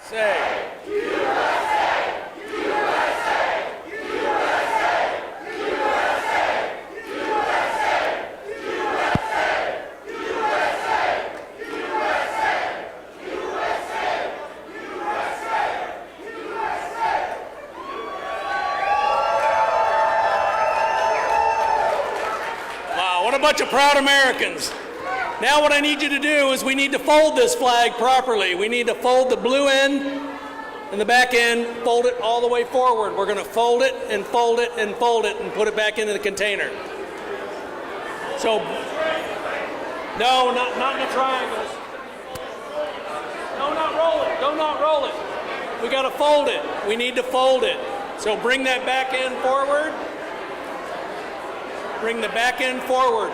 Say. Wow, what a bunch of proud Americans. Now what I need you to do is we need to fold this flag properly. We need to fold the blue end and the back end, fold it all the way forward. We're going to fold it and fold it and fold it and put it back into the container. So, no, not in the triangles. No, not roll it. Do not roll it. We got to fold it. We need to fold it. So bring that back end forward. Bring the back end forward.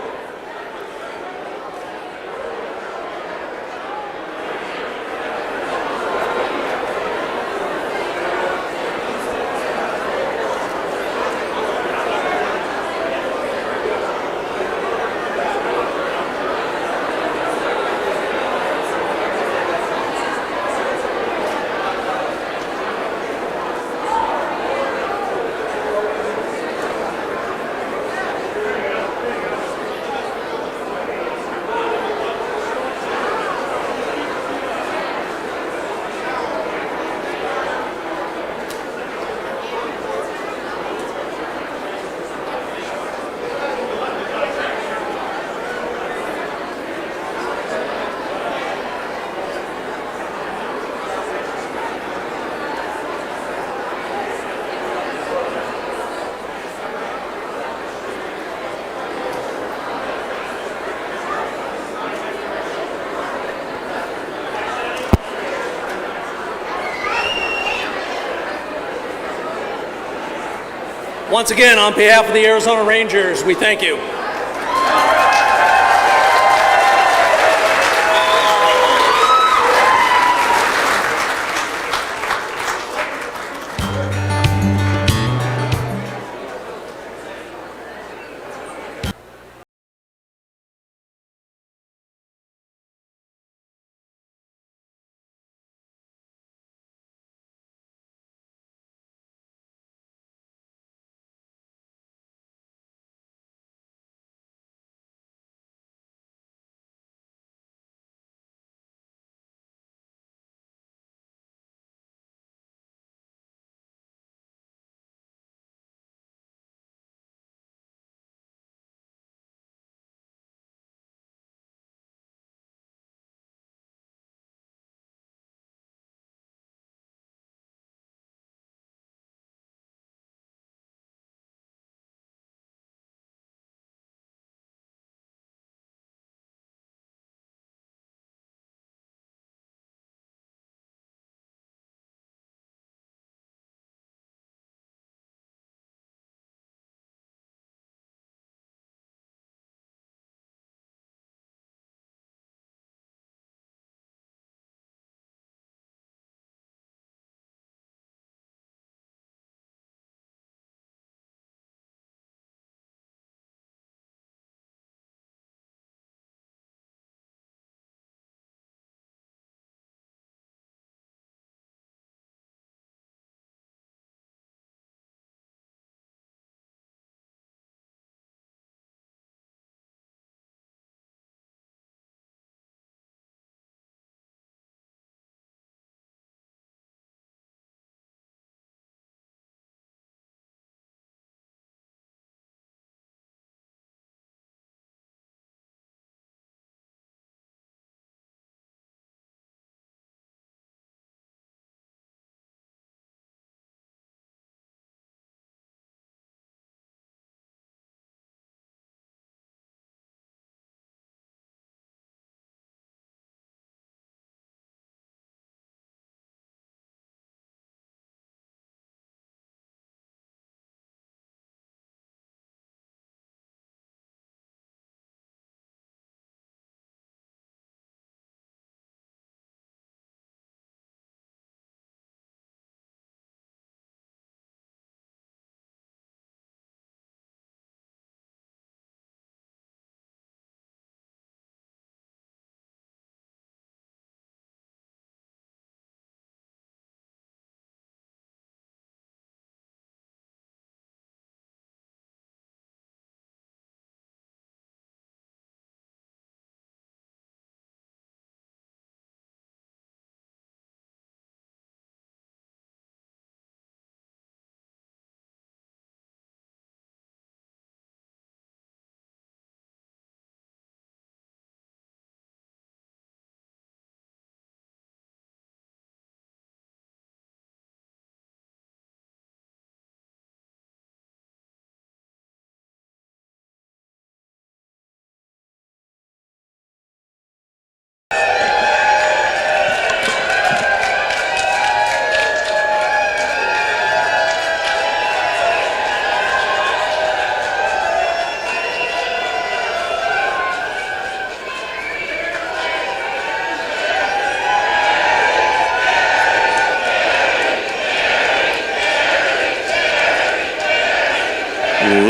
Once again, on behalf of the Arizona Rangers, we thank you.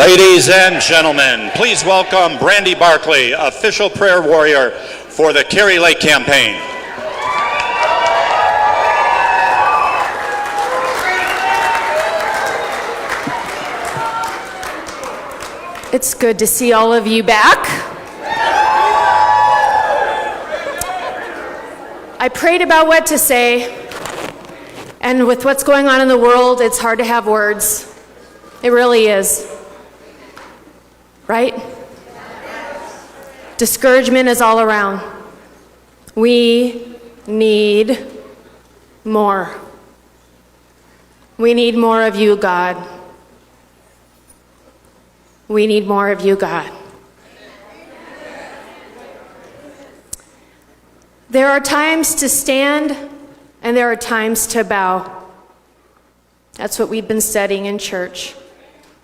Ladies and gentlemen, please welcome Brandy Barkley, official prayer warrior for the Kari Lake campaign. It's good to see all of you back. I prayed about what to say, and with what's going on in the world, it's hard to have words. It really is. Right? Discouragement is all around. We need more. We need more of you, God. We need more of you, God. There are times to stand and there are times to bow. That's what we've been studying in church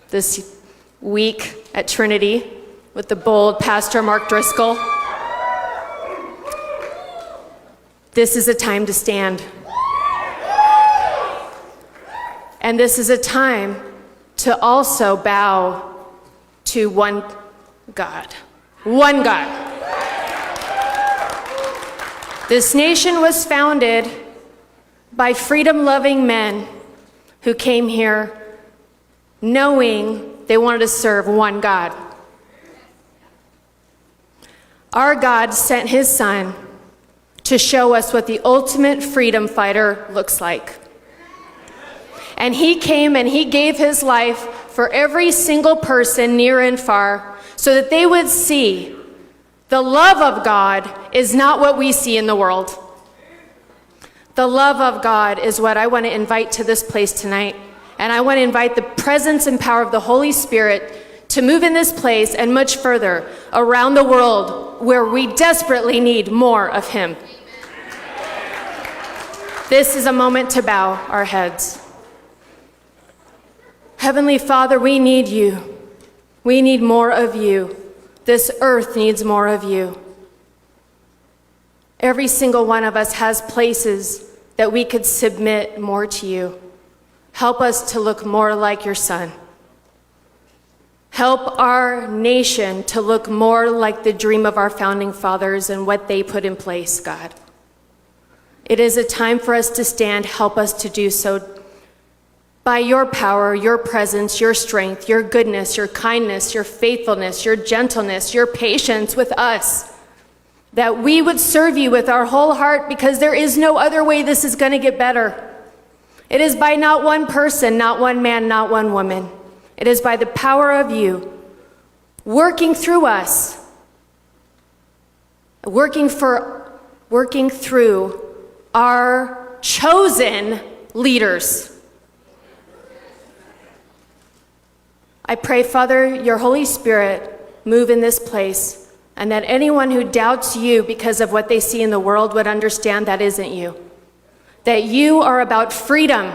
this week at Trinity with the bold Pastor Mark Driscoll. This is a time to stand. And this is a time to also bow to one God. One God. This nation was founded by freedom-loving men who came here knowing they wanted to serve one God. Our God sent his son to show us what the ultimate freedom fighter looks like. And he came and he gave his life for every single person near and far so that they would see the love of God is not what we see in the world. The love of God is what I want to invite to this place tonight. And I want to invite the presence and power of the Holy Spirit to move in this place and much further around the world where we desperately need more of him. This is a moment to bow our heads. Heavenly Father, we need you. We need more of you. This earth needs more of you. Every single one of us has places that we could submit more to you. Help us to look more like your Son. Help our nation to look more like the dream of our founding fathers and what they put in place, God. It is a time for us to stand. Help us to do so by your power, your presence, your strength, your goodness, your kindness, your faithfulness, your gentleness, your patience with us, that we would serve you with our whole heart, because there is no other way this is going to get better. It is by not one person, not one man, not one woman. It is by the power of you working through us, working through our chosen leaders. I pray, Father, your Holy Spirit move in this place, and that anyone who doubts you because of what they see in the world would understand that isn't you. That you are about freedom,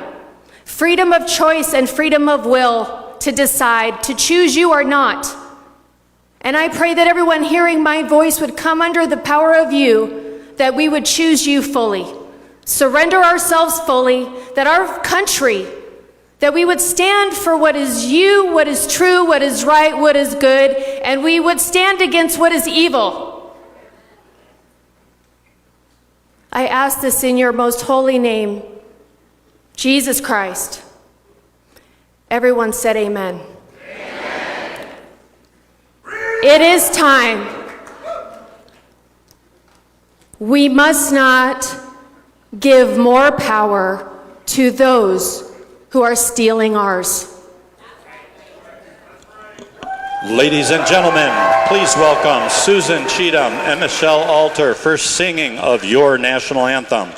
freedom of choice and freedom of will to decide, to choose you or not. And I pray that everyone hearing my voice would come under the power of you, that we would choose you fully, surrender ourselves fully, that our country, that we would stand for what is you, what is true, what is right, what is good, and we would stand against what is evil. I ask this in your most holy name, Jesus Christ. Everyone said amen. Amen. It is time. We must not give more power to those who are stealing ours. Ladies and gentlemen, please welcome Susan Cheatham and Michelle Alter for singing of your national anthem.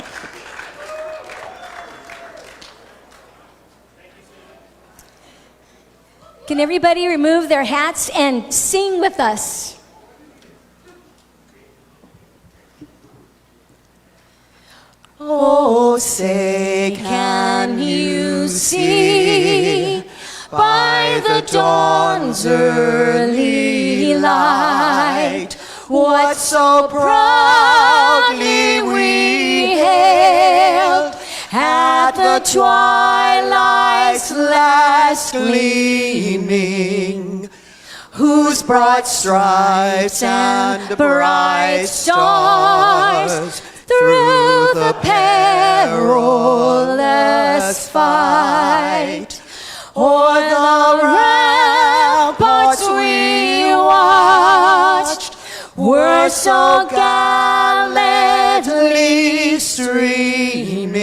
Can everybody remove their hats and sing with us? Oh, say, can you see by the dawn's early light what so proudly we hailed at the twilight's last gleaming, whose bright stripes and bright stars through the perilous fight, o'er the ramparts we watched, were so gallantly streaming,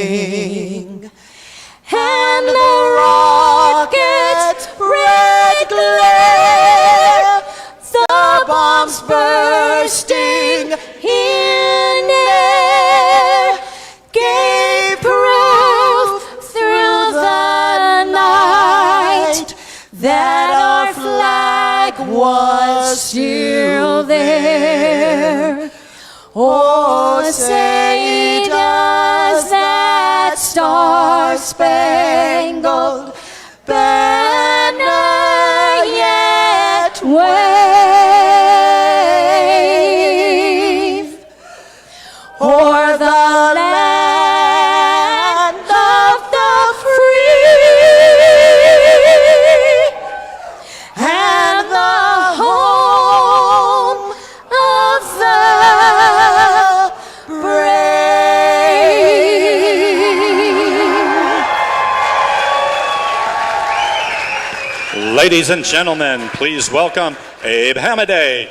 and the rocket's red glare, the bombs bursting in air, gave proof through the night that our flag was still there. Oh, say does that star-spangled banner yet wave o'er the land of the free and the home of the brave. Ladies and gentlemen, please welcome Abe Hamaday.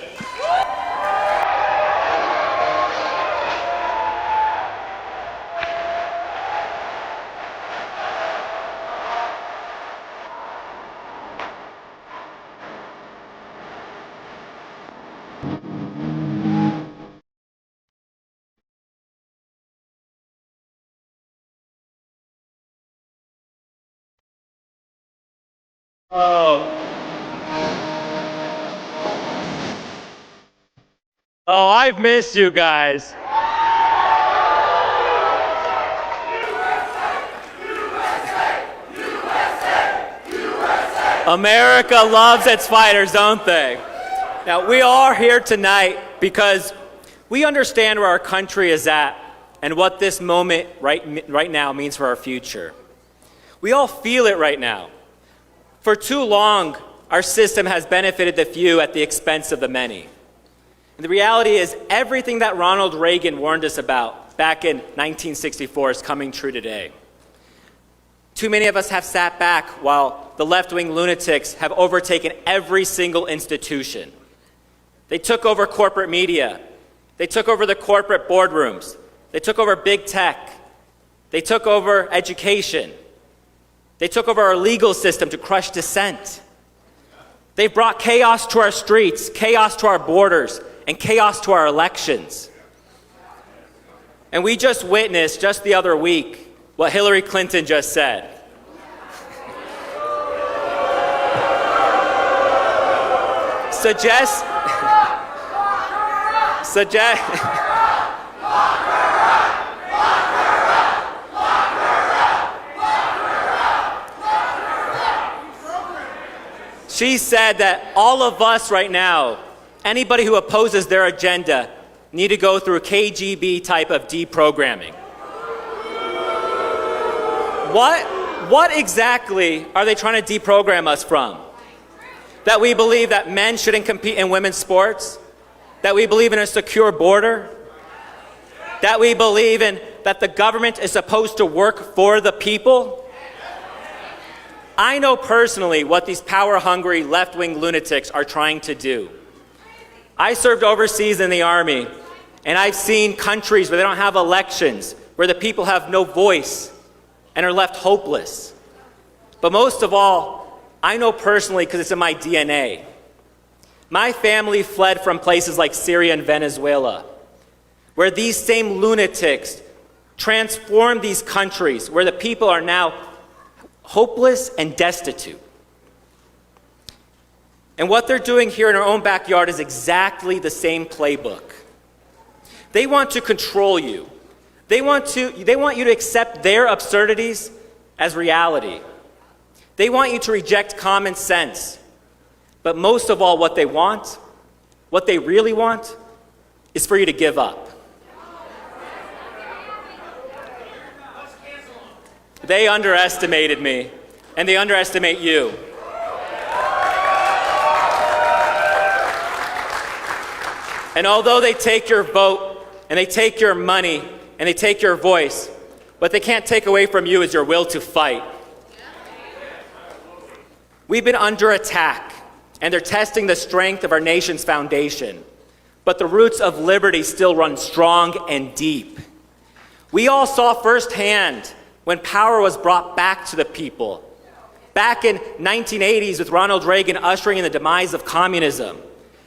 Oh, I've missed you guys. America loves its fighters, don't they? Now, we are here tonight because we understand where our country is at and what this moment right now means for our future. We all feel it right now. For too long, our system has benefited the few at the expense of the many. And the reality is, everything that Ronald Reagan warned us about back in 1964 is coming true today. Too many of us have sat back while the left-wing lunatics have overtaken every single institution. They took over corporate media. They took over the corporate boardrooms. They took over big tech. They took over education. They took over our legal system to crush dissent. They've brought chaos to our streets, chaos to our borders, and chaos to our elections. And we just witnessed, just the other week, what Hillary Clinton just said. Suggest She said that all of us right now, anybody who opposes their agenda, need to go through KGB type of deprogramming. What exactly are they trying to deprogram us from? That we believe that men shouldn't compete in women's sports? That we believe in a secure border? That we believe in that the government is supposed to work for the people? I know personally what these power-hungry left-wing lunatics are trying to do. I served overseas in the Army, and I've seen countries where they don't have elections, where the people have no voice and are left hopeless. But most of all, I know personally because it's in my DNA. My family fled from places like Syria and Venezuela, where these same lunatics transformed these countries, where the people are now hopeless and destitute. And what they're doing here in our own backyard is exactly the same playbook. They want to control you. They want you to accept their absurdities as reality. They want you to reject common sense. But most of all, what they really want, is for you to give up. They underestimated me, and they underestimate you. And although they take your vote, and they take your money, and they take your voice, what they can't take away from you is your will to fight. We've been under attack, and they're testing the strength of our nation's foundation. But the roots of liberty still run strong and deep. We all saw firsthand when power was brought back to the people. Back in 1980s with Ronald Reagan ushering in the demise of communism.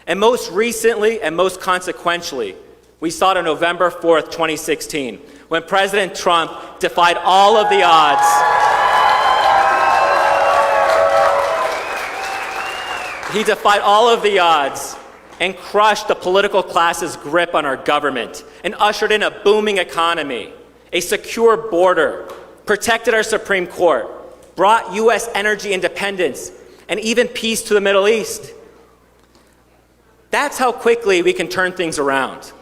And most recently and most consequentially, we saw it on November 4th, 2016, when President Trump defied all of the odds. He defied all of the odds and crushed the political class's grip on our government and ushered in a booming economy, a secure border, protected our Supreme Court, brought U.S. energy independence, and even peace to the Middle East. That's how quickly we can turn things around.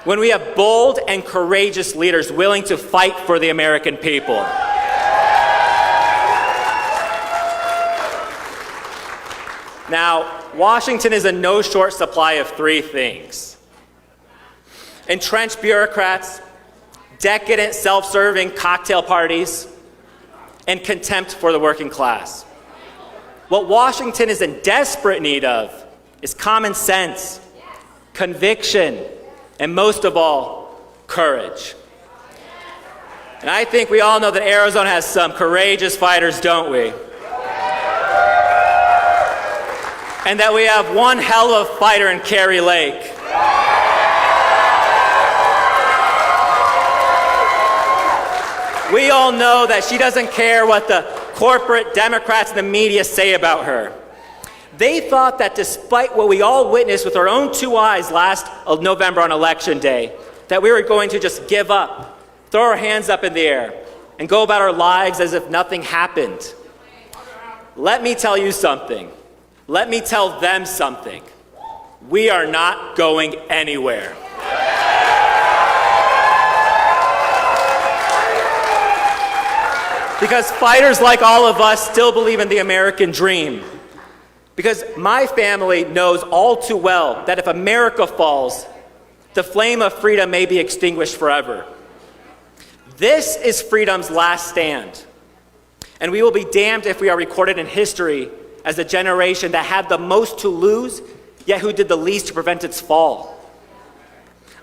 When we have bold and courageous leaders willing to fight for the American people. Now, Washington is in no short supply of three things: entrenched bureaucrats, decadent self-serving cocktail parties, and contempt for the working class. What Washington is in desperate need of is common sense, conviction, and most of all, courage. And I think we all know that Arizona has some courageous fighters, don't we? And that we have one hell of a fighter in Kari Lake. We all know that she doesn't care what the corporate Democrats and the media say about her. They thought that despite what we all witnessed with our own two eyes last November on Election Day, that we were going to just give up, throw our hands up in the air, and go about our lives as if nothing happened. Let me tell you something. Let me tell them something. We are not going anywhere. Because fighters like all of us still believe in the American dream. Because my family knows all too well that if America falls, the flame of freedom may be extinguished forever. This is freedom's last stand. And we will be damned if we are recorded in history as a generation that had the most to lose, yet who did the least to prevent its fall.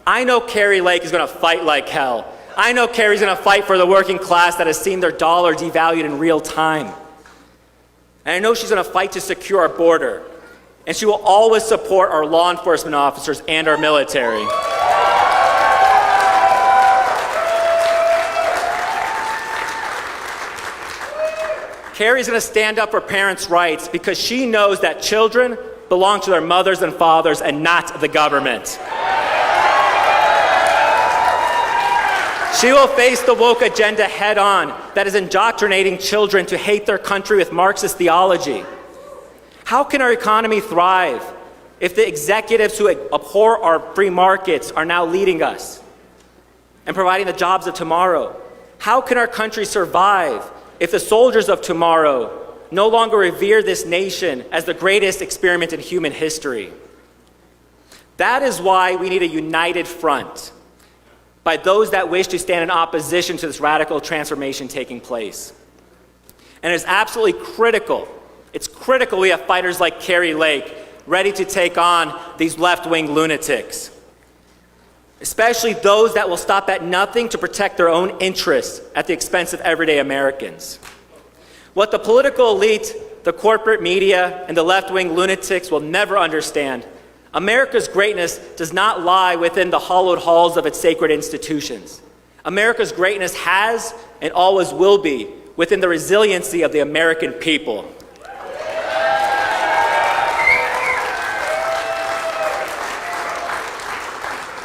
I know Kari Lake is going to fight like hell. I know Kari's going to fight for the working class that has seen their dollar devalued in real time. And I know she's going to fight to secure our border. And she will always support our law enforcement officers and our military. Kari's going to stand up for parents' rights because she knows that children belong to their mothers and fathers and not the government. She will face the woke agenda head on that is indoctrinating children to hate their country with Marxist theology. How can our economy thrive if the executives who abhor our free markets are now leading us and providing the jobs of tomorrow? How can our country survive if the soldiers of tomorrow no longer revere this nation as the greatest experiment in human history? That is why we need a united front by those that wish to stand in opposition to this radical transformation taking place. And it's absolutely critical. It's critical we have fighters like Kari Lake ready to take on these left-wing lunatics, especially those that will stop at nothing to protect their own interests at the expense of everyday Americans. What the political elite, the corporate media, and the left-wing lunatics will never understand: America's greatness does not lie within the hallowed halls of its sacred institutions. America's greatness has and always will be within the resiliency of the American people.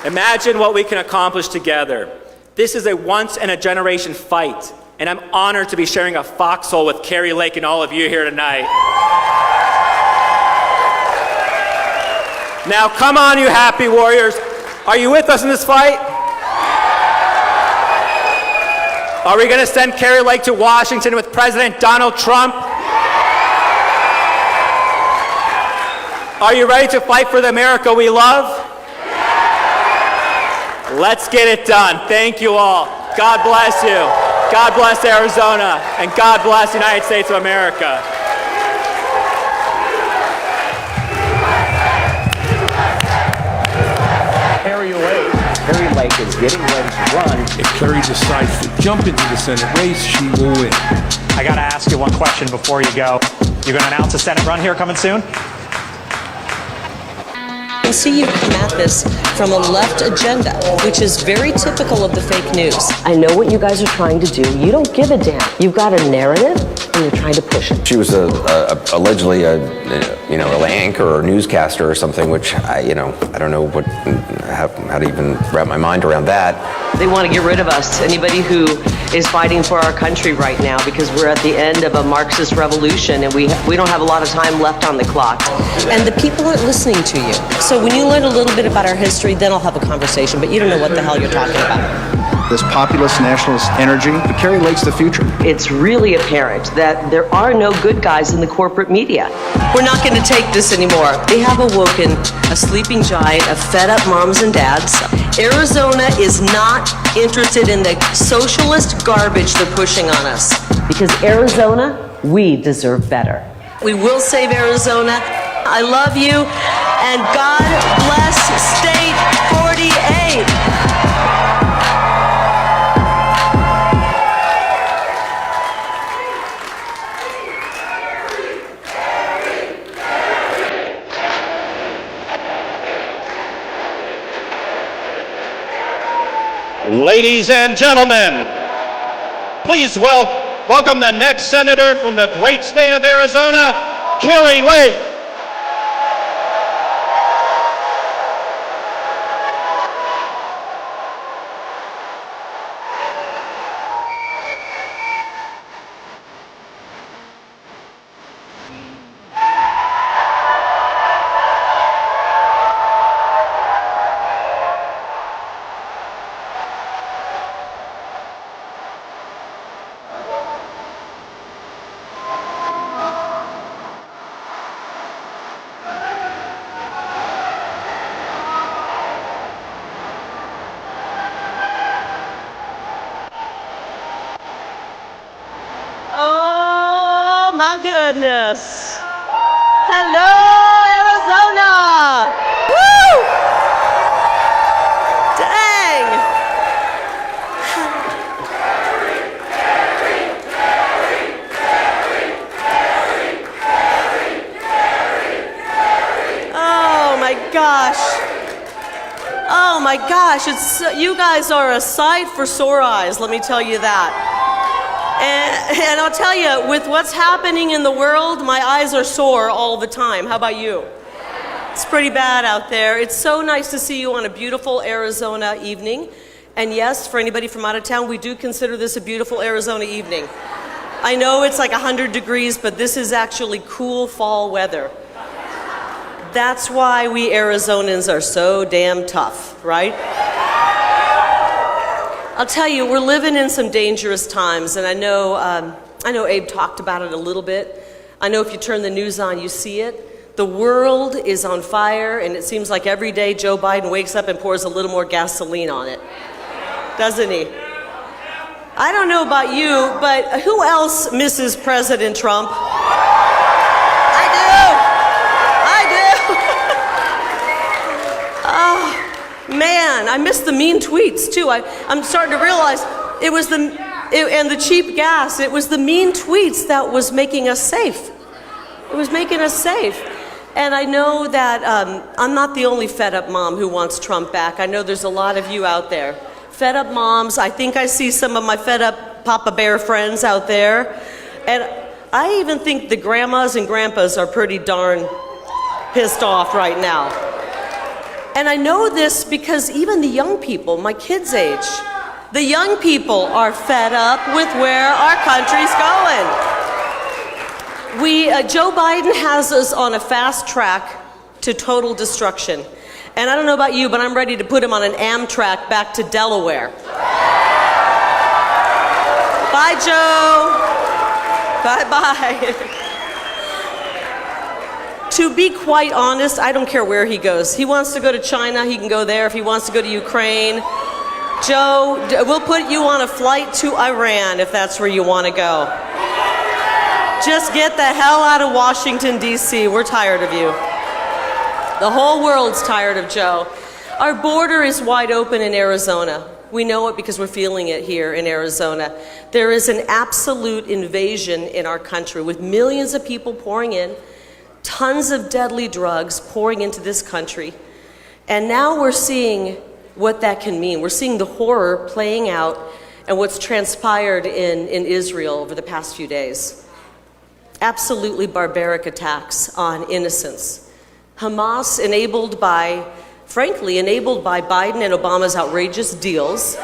Imagine what we can accomplish together. This is a once-in-a-generation fight, and I'm honored to be sharing a foxhole with Kari Lake and all of you here tonight. Now, come on, you happy warriors. Are you with us in this fight? Are we going to send Kari Lake to Washington with President Donald Trump? Are you ready to fight for the America we love? Let's get it done. Thank you all. God bless you. God bless Arizona. And God bless the United States of America. Kari Lake is getting ready to run. If Kari decides to jump into the Senate race, she will win. I got to ask you one question before you go. You're going to announce a Senate run here coming soon? I see you come at this from a left agenda, which is very typical of the fake news. I know what you guys are trying to do. You don't give a damn. You've got a narrative, and you're trying to push it. She was allegedly an anchor or newscaster or something, which I don't know how to even wrap my mind around that. They want to get rid of us. Anybody who is fighting for our country right now, because we're at the end of a Marxist revolution, and we don't have a lot of time left on the clock. And the people aren't listening to you. So when you learn a little bit about our history, then I'll have a conversation, but you don't know what the hell you're talking about. This populist nationalist energy, Kari Lake's the future. It's really apparent that there are no good guys in the corporate media. We're not going to take this anymore. They have awoken a sleeping giant of fed-up moms and dads. Arizona is not interested in the socialist garbage they're pushing on us. Because Arizona, we deserve better. We will save Arizona. I love you, and God bless State 48. Ladies and gentlemen, please welcome the next senator from the great state of Arizona, Kari Lake. Oh my goodness. Hello, Arizona. Woo! Dang. Oh my gosh. Oh my gosh, you guys are a sight for sore eyes, let me tell you that. And I'll tell you, with what's happening in the world, my eyes are sore all the time. How about you? It's pretty bad out there. It's so nice to see you on a beautiful Arizona evening. And yes, for anybody from out of town, we do consider this a beautiful Arizona evening. I know it's like 100 degrees, but this is actually cool fall weather. That's why we Arizonans are so damn tough, right? I'll tell you, we're living in some dangerous times, and I know Abe talked about it a little bit. I know if you turn the news on, you see it. The world is on fire, and it seems like every day Joe Biden wakes up and pours a little more gasoline on it, doesn't he? I don't know about you, but who else misses President Trump? Man, I miss the mean tweets too. I'm starting to realize it was and the cheap gas. It was the mean tweets that was making us safe. It was making us safe. And I know that I'm not the only fed up mom who wants Trump back. I know there's a lot of you out there. Fed up moms. I think I see some of my fed up Papa Bear friends out there. And I even think the grandmas and grandpas are pretty darn pissed off right now. And I know this because even the young people, my kids' age, the young people are fed up with where our country's going. Joe Biden has us on a fast track to total destruction. And I don't know about you, but I'm ready to put him on an Amtrak back to Delaware. Bye, Joe. Bye-bye. To be quite honest, I don't care where he goes. He wants to go to China, he can go there. If he wants to go to Ukraine, Joe, we'll put you on a flight to Iran if that's where you want to go. Just get the hell out of Washington, D.C. We're tired of you. The whole world's tired of Joe. Our border is wide open in Arizona. We know it because we're feeling it here in Arizona. There is an absolute invasion in our country with millions of people pouring in, tons of deadly drugs pouring into this country. And now we're seeing what that can mean. We're seeing the horror playing out and what's transpired in Israel over the past few days. Absolutely barbaric attacks on innocents. Hamas frankly, enabled by Biden and Obama's outrageous deals.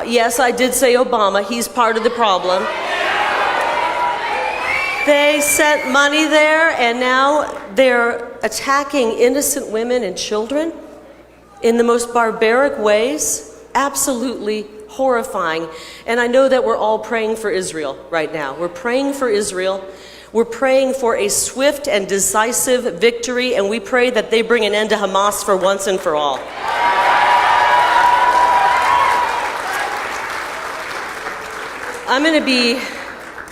Yes, I did say Obama. He's part of the problem. They sent money there, and now they're attacking innocent women and children in the most barbaric ways. Absolutely horrifying. And I know that we're all praying for Israel right now. We're praying for Israel. We're praying for a swift and decisive victory, and we pray that they bring an end to Hamas for once and for all. I'm going to be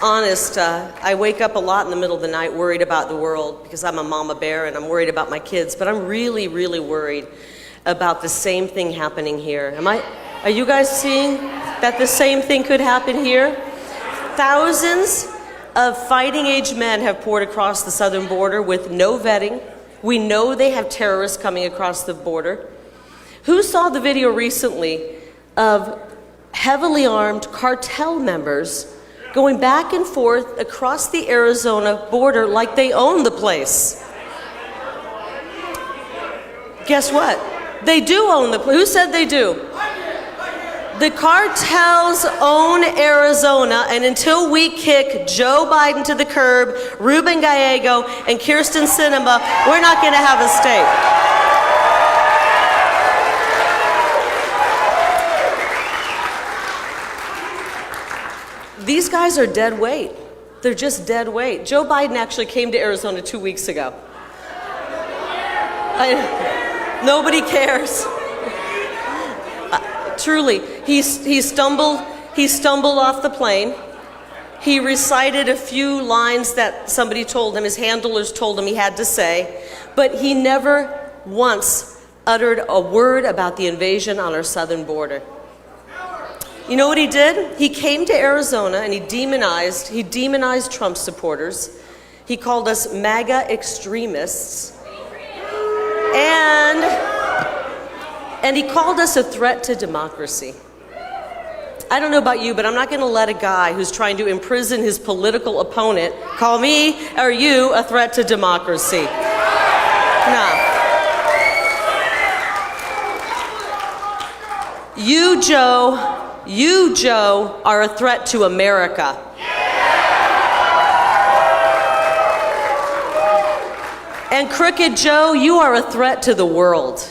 honest. I wake up a lot in the middle of the night worried about the world because I'm a mama bear and I'm worried about my kids, but I'm really, really worried about the same thing happening here. Are you guys seeing that the same thing could happen here? Thousands of fighting-age men have poured across the southern border with no vetting. We know they have terrorists coming across the border. Who saw the video recently of heavily armed cartel members going back and forth across the Arizona border like they own the place? Guess what? They do own the place. Who said they do? The cartels own Arizona, and until we kick Joe Biden to the curb, Ruben Gallego, and Kirsten Sinema, we're not going to have a state. These guys are dead weight. They're just dead weight. Joe Biden actually came to Arizona 2 weeks ago. Nobody cares. Truly, he stumbled off the plane. He recited a few lines that somebody told him, his handlers told him he had to say, but he never once uttered a word about the invasion on our southern border. You know what he did? He came to Arizona and he demonized Trump supporters. He called us MAGA extremists. And he called us a threat to democracy. I don't know about you, but I'm not going to let a guy who's trying to imprison his political opponent call me or you a threat to democracy. No. You, Joe, are a threat to America. And Crooked Joe, you are a threat to the world.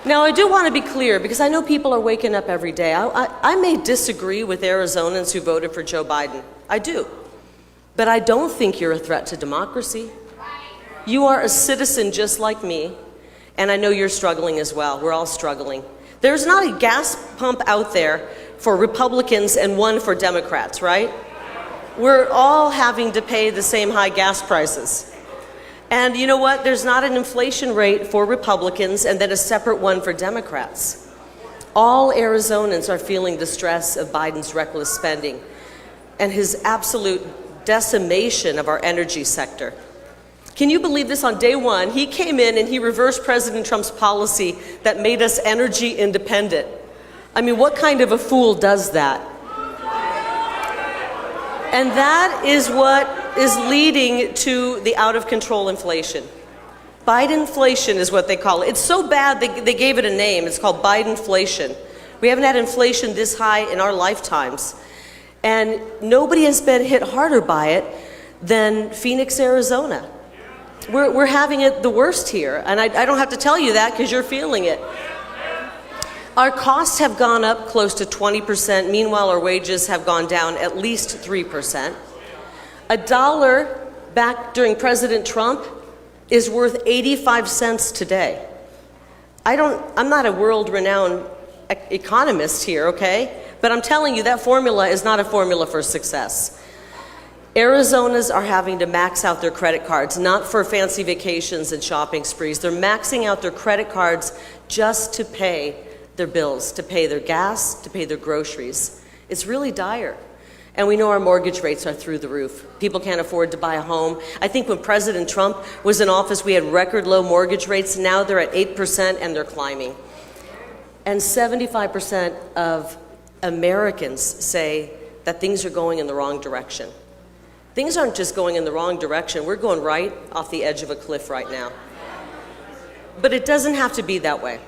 Now, I do want to be clear, because I know people are waking up every day. I may disagree with Arizonans who voted for Joe Biden. I do. But I don't think you're a threat to democracy. You are a citizen just like me, and I know you're struggling as well. We're all struggling. There's not a gas pump out there for Republicans and one for Democrats, right? We're all having to pay the same high gas prices. And you know what? There's not an inflation rate for Republicans and then a separate one for Democrats. All Arizonans are feeling the stress of Biden's reckless spending and his absolute decimation of our energy sector. Can you believe this? On day one, he came in and he reversed President Trump's policy that made us energy independent. I mean, what kind of a fool does that? And that is what is leading to the out-of-control inflation. Bidenflation is what they call it. It's so bad they gave it a name. It's called Bidenflation. We haven't had inflation this high in our lifetimes. And nobody has been hit harder by it than Phoenix, Arizona. We're having it the worst here. And I don't have to tell you that because you're feeling it. Our costs have gone up close to 20%. Meanwhile, our wages have gone down at least 3%. $1 back during President Trump is worth 85 cents today. I'm not a world-renowned economist here, okay? But I'm telling you, that formula is not a formula for success. Arizonas are having to max out their credit cards, not for fancy vacations and shopping sprees. They're maxing out their credit cards just to pay their bills, to pay their gas, to pay their groceries. It's really dire. And we know our mortgage rates are through the roof. People can't afford to buy a home. I think when President Trump was in office, we had record low mortgage rates. Now they're at 8% and they're climbing. And 75% of Americans say that things are going in the wrong direction. Things aren't just going in the wrong direction. We're going right off the edge of a cliff right now. But it doesn't have to be that way.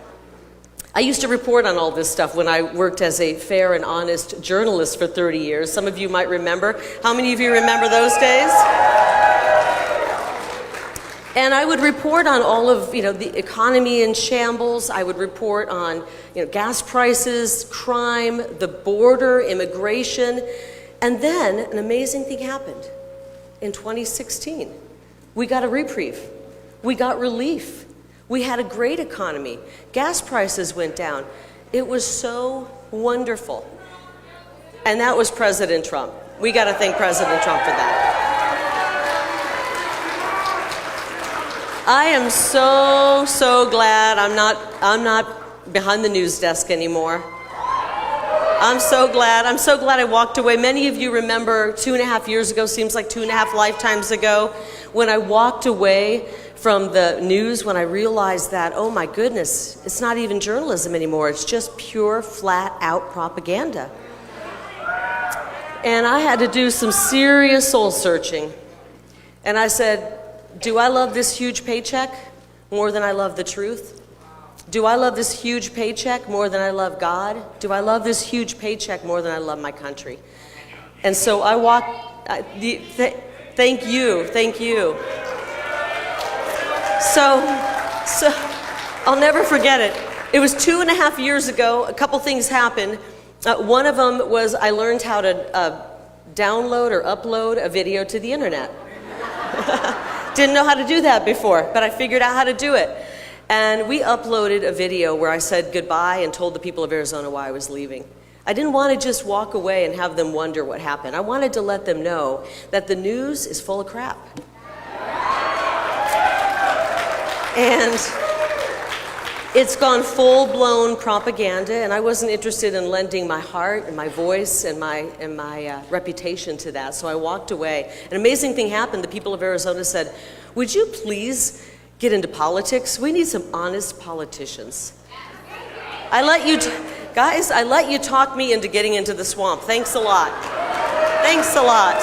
I used to report on all this stuff when I worked as a fair and honest journalist for 30 years. Some of you might remember. How many of you remember those days? And I would report on all of, the economy in shambles. I would report on, gas prices, crime, the border, immigration. And then an amazing thing happened. In 2016, we got a reprieve. We got relief. We had a great economy. Gas prices went down. It was so wonderful. And that was President Trump. We got to thank President Trump for that. I am so glad I'm not behind the news desk anymore. I'm so glad I walked away. Many of you remember 2.5 years ago, seems like 2.5 lifetimes ago, when I walked away from the news, when I realized that, oh my goodness, it's not even journalism anymore. It's just pure, flat out propaganda. And I had to do some serious soul searching. And I said, do I love this huge paycheck more than I love the truth? Do I love this huge paycheck more than I love God? Do I love this huge paycheck more than I love my country? And so I walked, thank you. So I'll never forget it. It was 2.5 years ago. A couple things happened. One of them was I learned how to download or upload a video to the internet. Didn't know how to do that before, but I figured out how to do it. And we uploaded a video where I said goodbye and told the people of Arizona why I was leaving. I didn't want to just walk away and have them wonder what happened. I wanted to let them know that the news is full of crap. And it's gone full-blown propaganda, and I wasn't interested in lending my heart and my voice and my reputation to that, so I walked away. An amazing thing happened. The people of Arizona said, would you please get into politics? We need some honest politicians. I let you talk me into getting into the swamp. Thanks a lot. Thanks a lot.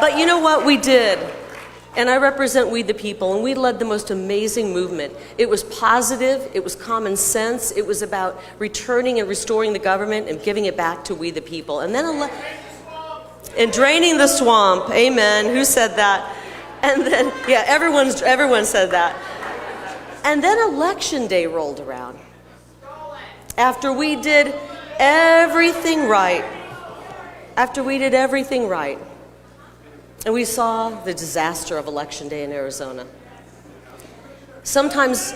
But you know what? We did. And I represent We the People, and we led the most amazing movement. It was positive, it was common sense, it was about returning and restoring the government and giving it back to We the People. And then and draining the swamp, amen, who said that? And then, yeah, everyone said that. And then election day rolled around. After we did everything right, and we saw the disaster of Election Day in Arizona. Sometimes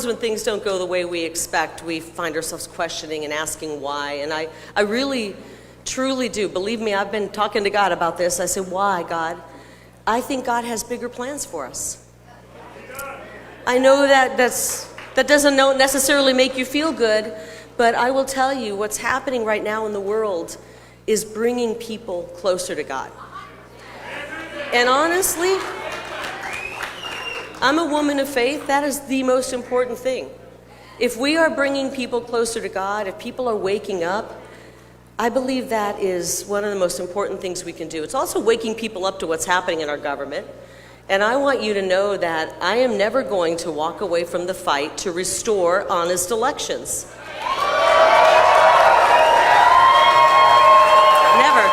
when things don't go the way we expect, we find ourselves questioning and asking why. And I really, truly do. Believe me, I've been talking to God about this. I said, why, God? I think God has bigger plans for us. I know that doesn't necessarily make you feel good, but I will tell you what's happening right now in the world is bringing people closer to God. And honestly, I'm a woman of faith. That is the most important thing. If we are bringing people closer to God, if people are waking up, I believe that is one of the most important things we can do. It's also waking people up to what's happening in our government. And I want you to know that I am never going to walk away from the fight to restore honest elections. Never.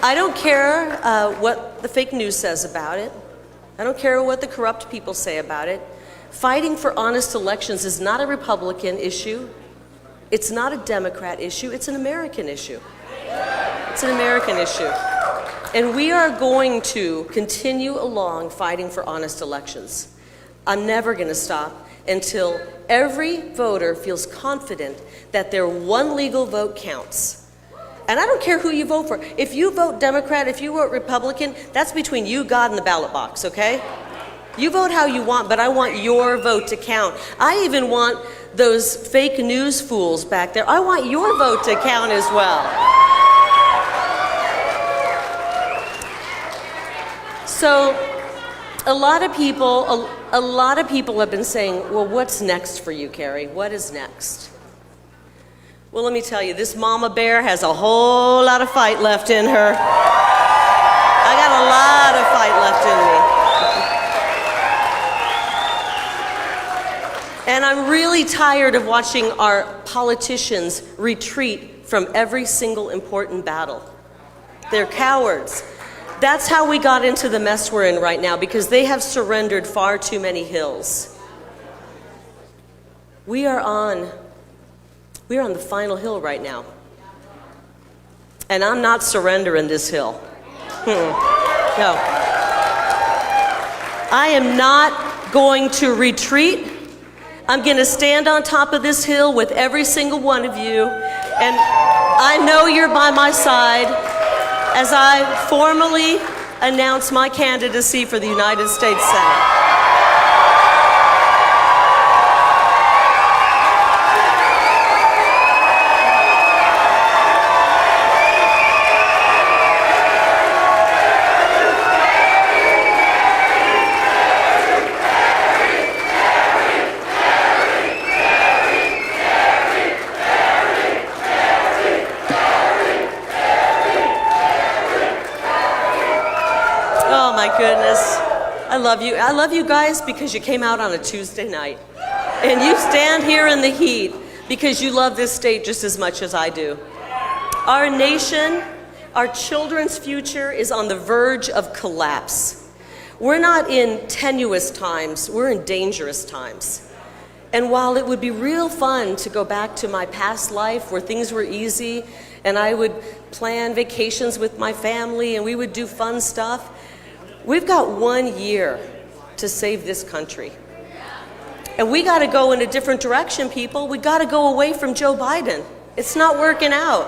I don't care what the fake news says about it. I don't care what the corrupt people say about it. Fighting for honest elections is not a Republican issue. It's not a Democrat issue. It's an American issue. It's an American issue. And we are going to continue along fighting for honest elections. I'm never going to stop until every voter feels confident that their one legal vote counts. And I don't care who you vote for. If you vote Democrat, if you vote Republican, that's between you, God, and the ballot box, okay? You vote how you want, but I want your vote to count. I even want those fake news fools back there. I want your vote to count as well. So a lot of people have been saying, well, what's next for you, Kari? What is next? Well, let me tell you, this mama bear has a whole lot of fight left in her. I got a lot of fight left in me. And I'm really tired of watching our politicians retreat from every single important battle. They're cowards. That's how we got into the mess we're in right now, because they have surrendered far too many hills. We are on the final hill right now. And I'm not surrendering this hill. No. I am not going to retreat. I'm going to stand on top of this hill with every single one of you. And I know you're by my side as I formally announce my candidacy for the United States Senate. Goodness. I love you. I love you guys because you came out on a Tuesday night. And you stand here in the heat because you love this state just as much as I do. Our nation, our children's future is on the verge of collapse. We're not in tenuous times, we're in dangerous times. And while it would be real fun to go back to my past life where things were easy and I would plan vacations with my family and we would do fun stuff, we've got 1 year to save this country. And we got to go in a different direction, people. We got to go away from Joe Biden. It's not working out.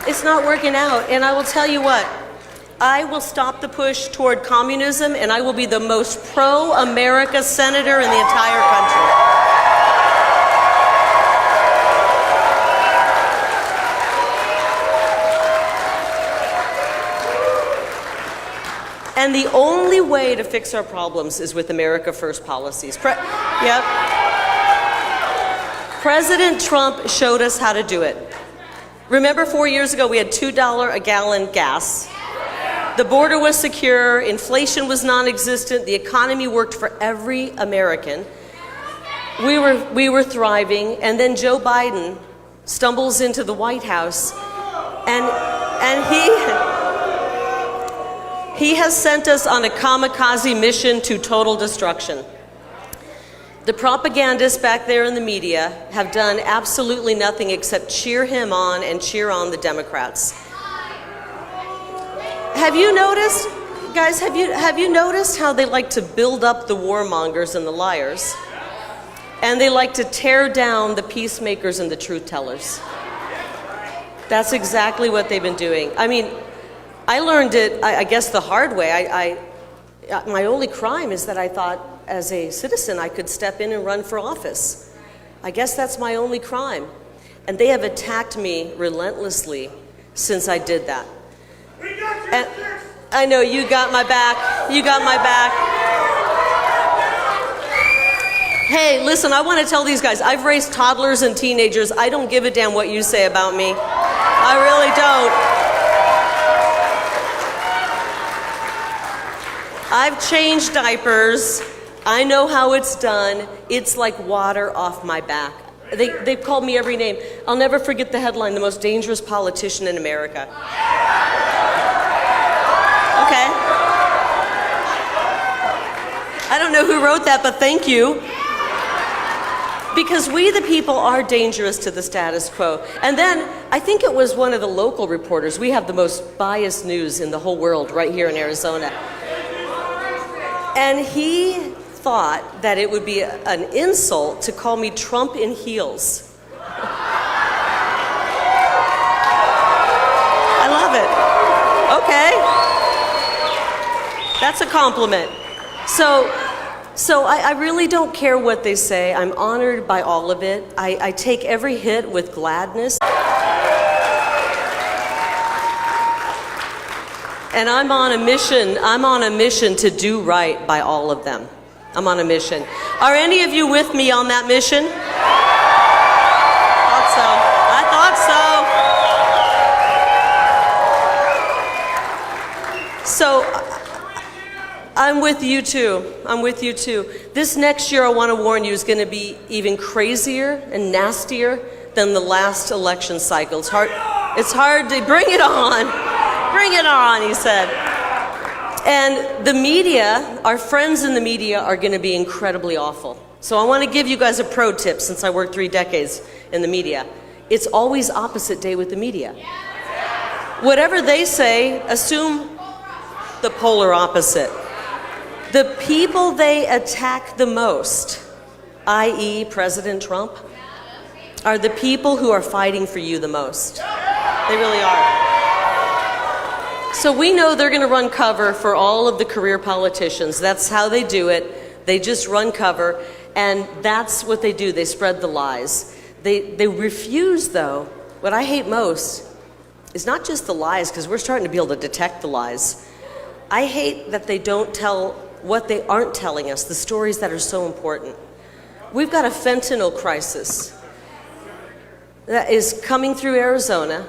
It's not working out. And I will tell you what, I will stop the push toward communism, and I will be the most pro-America senator in the entire country. And the only way to fix our problems is with America First policies. President Trump showed us how to do it. Remember 4 years ago we had $2 a gallon gas. The border was secure, inflation was non-existent, the economy worked for every American. We were thriving, and then Joe Biden stumbles into the White House and he has sent us on a kamikaze mission to total destruction. The propagandists back there in the media have done absolutely nothing except cheer him on and cheer on the Democrats. Have you noticed, guys, have you noticed how they like to build up the warmongers and the liars? And they like to tear down the peacemakers and the truth tellers. That's exactly what they've been doing. I mean, I learned it, I guess, the hard way. My only crime is that I thought, as a citizen, I could step in and run for office. I guess that's my only crime. And they have attacked me relentlessly since I did that. And I know you got my back. You got my back. Hey, listen, I want to tell these guys, I've raised toddlers and teenagers. I don't give a damn what you say about me. I really don't. I've changed diapers. I know how it's done. It's like water off my back. They've called me every name. I'll never forget the headline, the most dangerous politician in America. Okay. I don't know who wrote that, but thank you. Because we, the people, are dangerous to the status quo. And then, I think it was one of the local reporters. We have the most biased news in the whole world right here in Arizona. And he thought that it would be an insult to call me Trump in heels. I love it. Okay. That's a compliment. So I really don't care what they say. I'm honored by all of it. I take every hit with gladness. And I'm on a mission. I'm on a mission to do right by all of them. I'm on a mission. Are any of you with me on that mission? I thought so. So I'm with you too. I'm with you too. This next year, I want to warn you, is going to be even crazier and nastier than the last election cycle. It's hard to bring it on. Bring it on, he said. And the media, our friends in the media, are going to be incredibly awful. So I want to give you guys a pro tip since I worked 3 decades in the media. It's always opposite day with the media. Whatever they say, assume the polar opposite. The people they attack the most, i.e. President Trump, are the people who are fighting for you the most. They really are. So we know they're going to run cover for all of the career politicians. That's how they do it. They just run cover, and that's what they do. They spread the lies. They refuse, though. What I hate most is not just the lies, because we're starting to be able to detect the lies. I hate that they don't tell what they aren't telling us, the stories that are so important. We've got a fentanyl crisis that is coming through Arizona,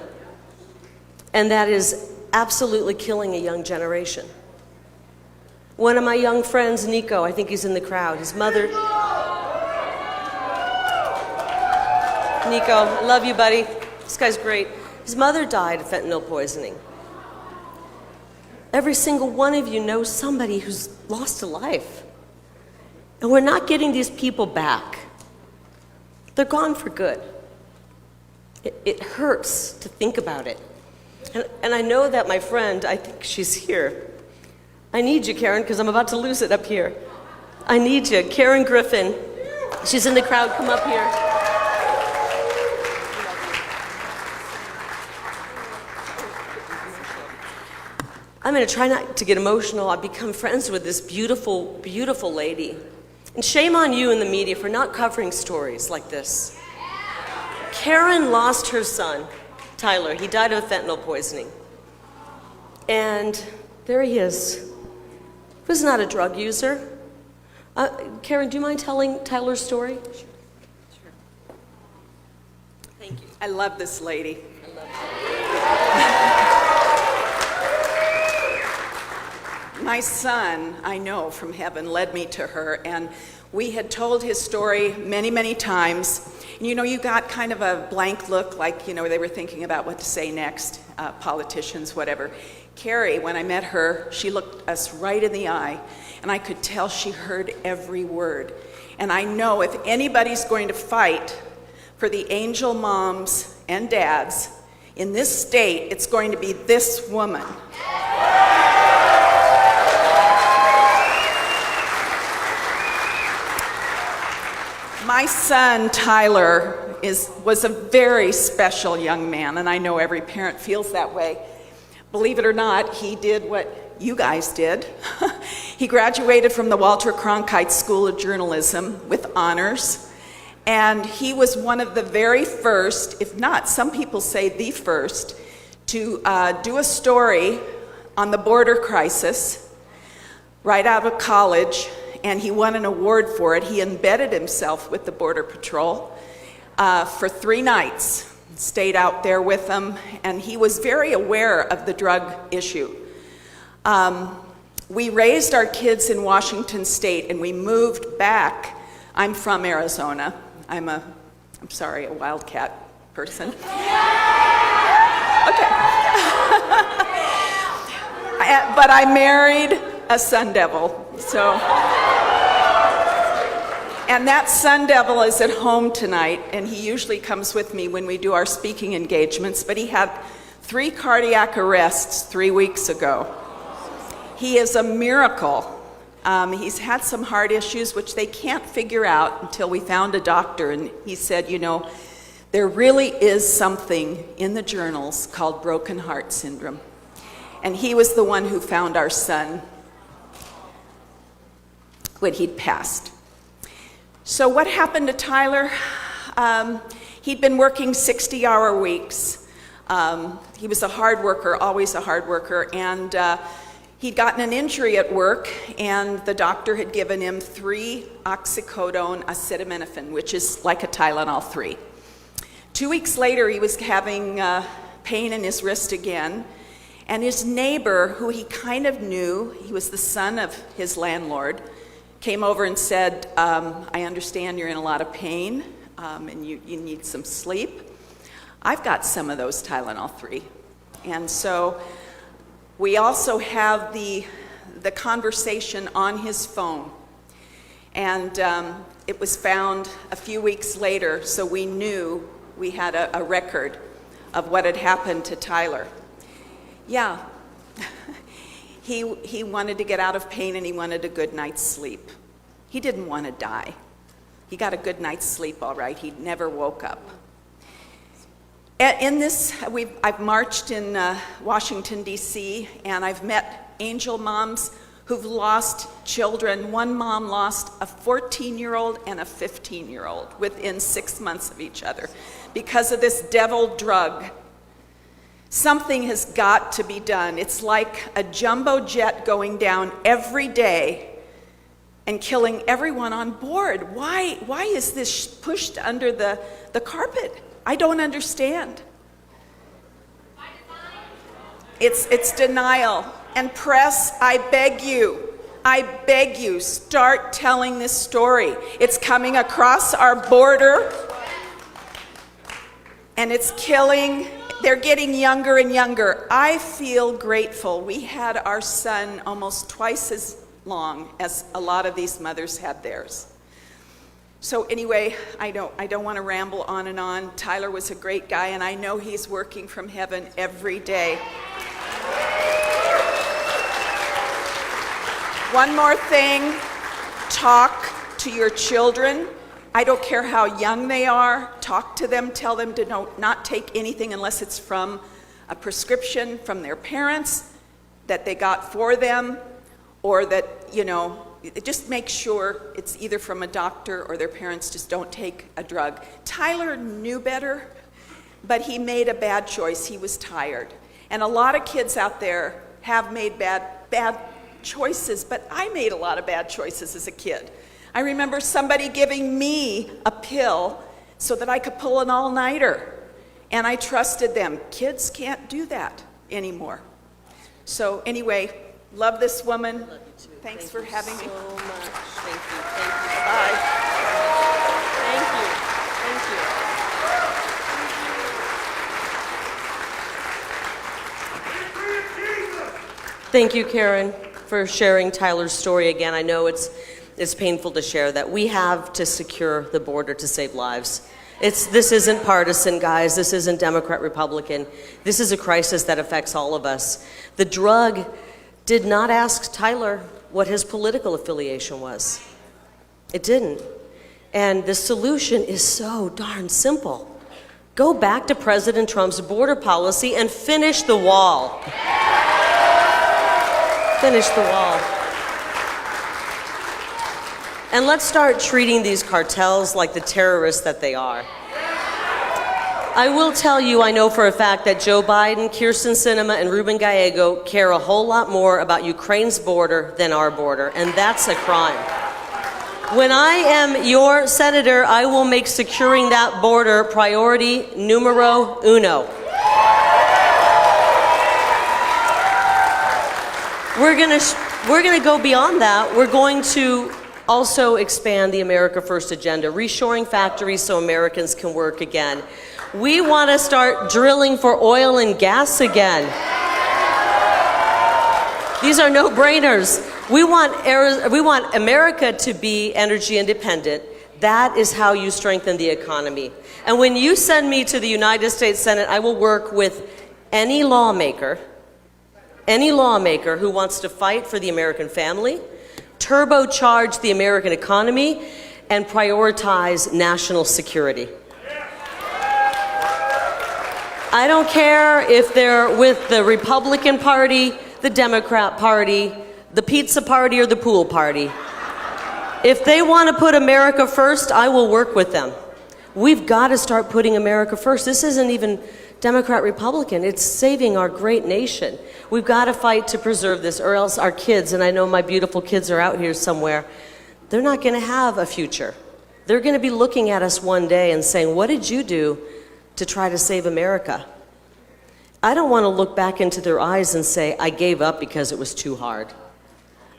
and that is absolutely killing a young generation. One of my young friends, Nico, I think he's in the crowd, his mother... Nico, I love you, buddy. This guy's great. His mother died of fentanyl poisoning. Every single one of you knows somebody who's lost a life. And we're not getting these people back. They're gone for good. It hurts to think about it. And I know that my friend, I think she's here. I need you, Karen, because I'm about to lose it up here. I need you. Karen Griffin. She's in the crowd. Come up here. I'm going to try not to get emotional. I've become friends with this beautiful, beautiful lady. And shame on you in the media for not covering stories like this. Karen lost her son, Tyler. He died of fentanyl poisoning. And there he is. He was not a drug user. Karen, do you mind telling Tyler's story? Sure. Thank you. I love this lady. I love her. My son, I know from heaven, led me to her, and we had told his story many, many times. And you know, you got kind of a blank look, like, you know, they were thinking about what to say next, politicians, whatever. Carrie, when I met her, she looked us right in the eye, and I could tell she heard every word. And I know if anybody's going to fight for the angel moms and dads in this state, it's going to be this woman. My son, Tyler, was a very special young man, and I know every parent feels that way. Believe it or not, he did what you guys did. He graduated from the Walter Cronkite School of Journalism with honors, and he was one of the very first, if not, some people say the first, to do a story on the border crisis right out of college, and he won an award for it. He embedded himself with the Border Patrol for 3 nights, stayed out there with them, and he was very aware of the drug issue. We raised our kids in Washington State, and we moved back. I'm from Arizona. I'm a wildcat person. Okay. But I married a Sun Devil, so. And that Sun Devil is at home tonight, and he usually comes with me when we do our speaking engagements, but he had 3 cardiac arrests 3 weeks ago. He is a miracle. He's had some heart issues, which they can't figure out until we found a doctor, and he said, you know, there really is something in the journals called broken heart syndrome. And he was the one who found our son when he'd passed. So what happened to Tyler? He'd been working 60-hour weeks. He was a hard worker, always a hard worker, and he'd gotten an injury at work, and the doctor had given him 3 oxycodone acetaminophen, which is like a Tylenol 3. 2 weeks later, he was having pain in his wrist again, and his neighbor, who he kind of knew, he was the son of his landlord, came over and said, I understand you're in a lot of pain, and you need some sleep. I've got some of those Tylenol 3. And so we also have the conversation on his phone. And it was found a few weeks later, so we knew we had a record of what had happened to Tyler. Yeah, he wanted to get out of pain and he wanted a good night's sleep. He didn't want to die. He got a good night's sleep, all right. He never woke up. In this, I've marched in Washington, D.C., and I've met angel moms who've lost children. One mom lost a 14-year-old and a 15-year-old within 6 months of each other because of this devil drug. Something has got to be done. It's like a jumbo jet going down every day and killing everyone on board. Why is this pushed under the carpet? I don't understand. It's denial. And press, I beg you, start telling this story. It's coming across our border, and it's killing. They're getting younger and younger. I feel grateful. We had our son almost twice as long as a lot of these mothers had theirs. So anyway, I don't want to ramble on and on. Tyler was a great guy, and I know he's working from heaven every day. One more thing, talk to your children. I don't care how young they are. Talk to them, tell them to not take anything unless it's from a prescription from their parents that they got for them, or that, you know, just make sure it's either from a doctor or their parents. Just don't take a drug. Tyler knew better, but he made a bad choice. He was tired. And a lot of kids out there have made bad choices, but I made a lot of bad choices as a kid. I remember somebody giving me a pill so that I could pull an all-nighter, and I trusted them. Kids can't do that anymore. So anyway, love this woman. Love you too. Thanks for having me. So much. Thank you. Bye. Thank you, Karen, for sharing Tyler's story again. I know it's painful to share that. We have to secure the border to save lives. This isn't partisan, guys. This isn't Democrat, Republican. This is a crisis that affects all of us. The drug did not ask Tyler what his political affiliation was. It didn't. And the solution is so darn simple. Go back to President Trump's border policy and finish the wall. Finish the wall. And let's start treating these cartels like the terrorists that they are. I will tell you, I know for a fact that Joe Biden, Kyrsten Sinema, and Ruben Gallego care a whole lot more about Ukraine's border than our border, and that's a crime. When I am your senator, I will make securing that border priority numero uno. We're gonna go beyond that. We're going to also expand the America First agenda, reshoring factories so Americans can work again. We want to start drilling for oil and gas again. These are no-brainers. We want America to be energy independent. That is how you strengthen the economy. And when you send me to the United States Senate, I will work with any lawmaker who wants to fight for the American family, turbocharge the American economy, and prioritize national security. I don't care if they're with the Republican Party, the Democrat Party, the pizza party, or the pool party. If they want to put America first, I will work with them. We've got to start putting America first. This isn't even Democrat, Republican. It's saving our great nation. We've got to fight to preserve this, or else our kids, and I know my beautiful kids are out here somewhere, they're not going to have a future. They're going to be looking at us one day and saying, what did you do to try to save America? I don't want to look back into their eyes and say, I gave up because it was too hard.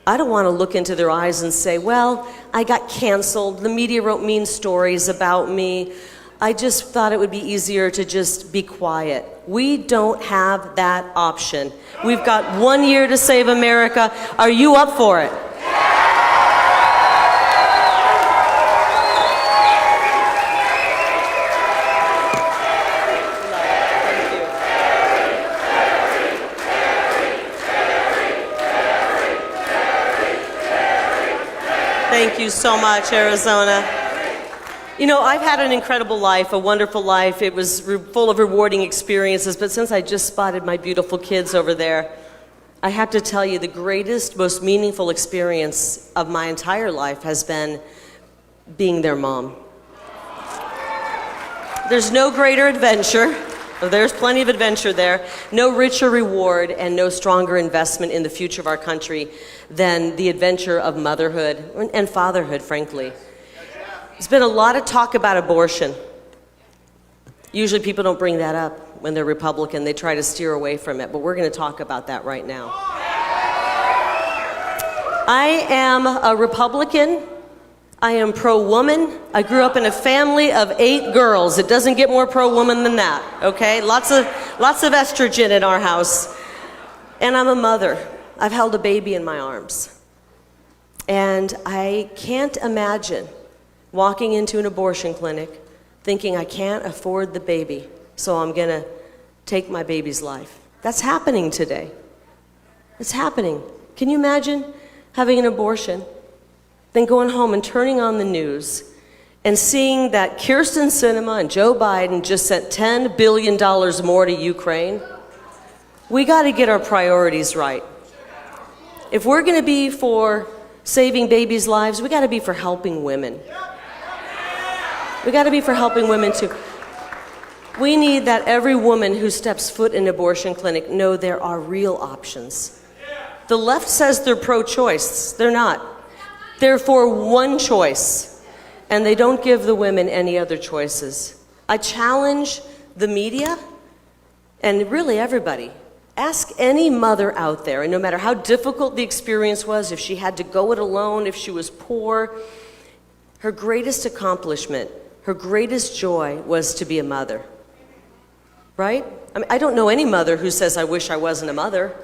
I don't want to look into their eyes and say, well, I got canceled. The media wrote mean stories about me. I just thought it would be easier to just be quiet. We don't have that option. We've got 1 year to save America. Are you up for it? Thank you so much, Arizona. You know, I've had an incredible life, a wonderful life. It was full of rewarding experiences, but since I just spotted my beautiful kids over there, I have to tell you the greatest, most meaningful experience of my entire life has been being their mom. There's no greater adventure. There's plenty of adventure there. No richer reward and no stronger investment in the future of our country than the adventure of motherhood and fatherhood, frankly. There's been a lot of talk about abortion. Usually people don't bring that up when they're Republican. They try to steer away from it, but we're going to talk about that right now. I am a Republican. I am pro-woman. I grew up in a family of 8 girls. It doesn't get more pro-woman than that, okay? Lots of estrogen in our house. And I'm a mother. I've held a baby in my arms. And I can't imagine walking into an abortion clinic thinking I can't afford the baby, so I'm gonna take my baby's life. That's happening today. It's happening. Can you imagine having an abortion, then going home and turning on the news and seeing that Kyrsten Sinema and Joe Biden just sent $10 billion more to Ukraine? We got to get our priorities right. If we're going to be for saving babies' lives, we got to be for helping women. We got to be for helping women too. We need that every woman who steps foot in an abortion clinic know there are real options. The left says they're pro-choice. They're not. They're for one choice, and they don't give the women any other choices. I challenge the media and really everybody. Ask any mother out there, and no matter how difficult the experience was, if she had to go it alone, if she was poor, her greatest accomplishment, her greatest joy was to be a mother. Right? I mean, I don't know any mother who says, I wish I wasn't a mother.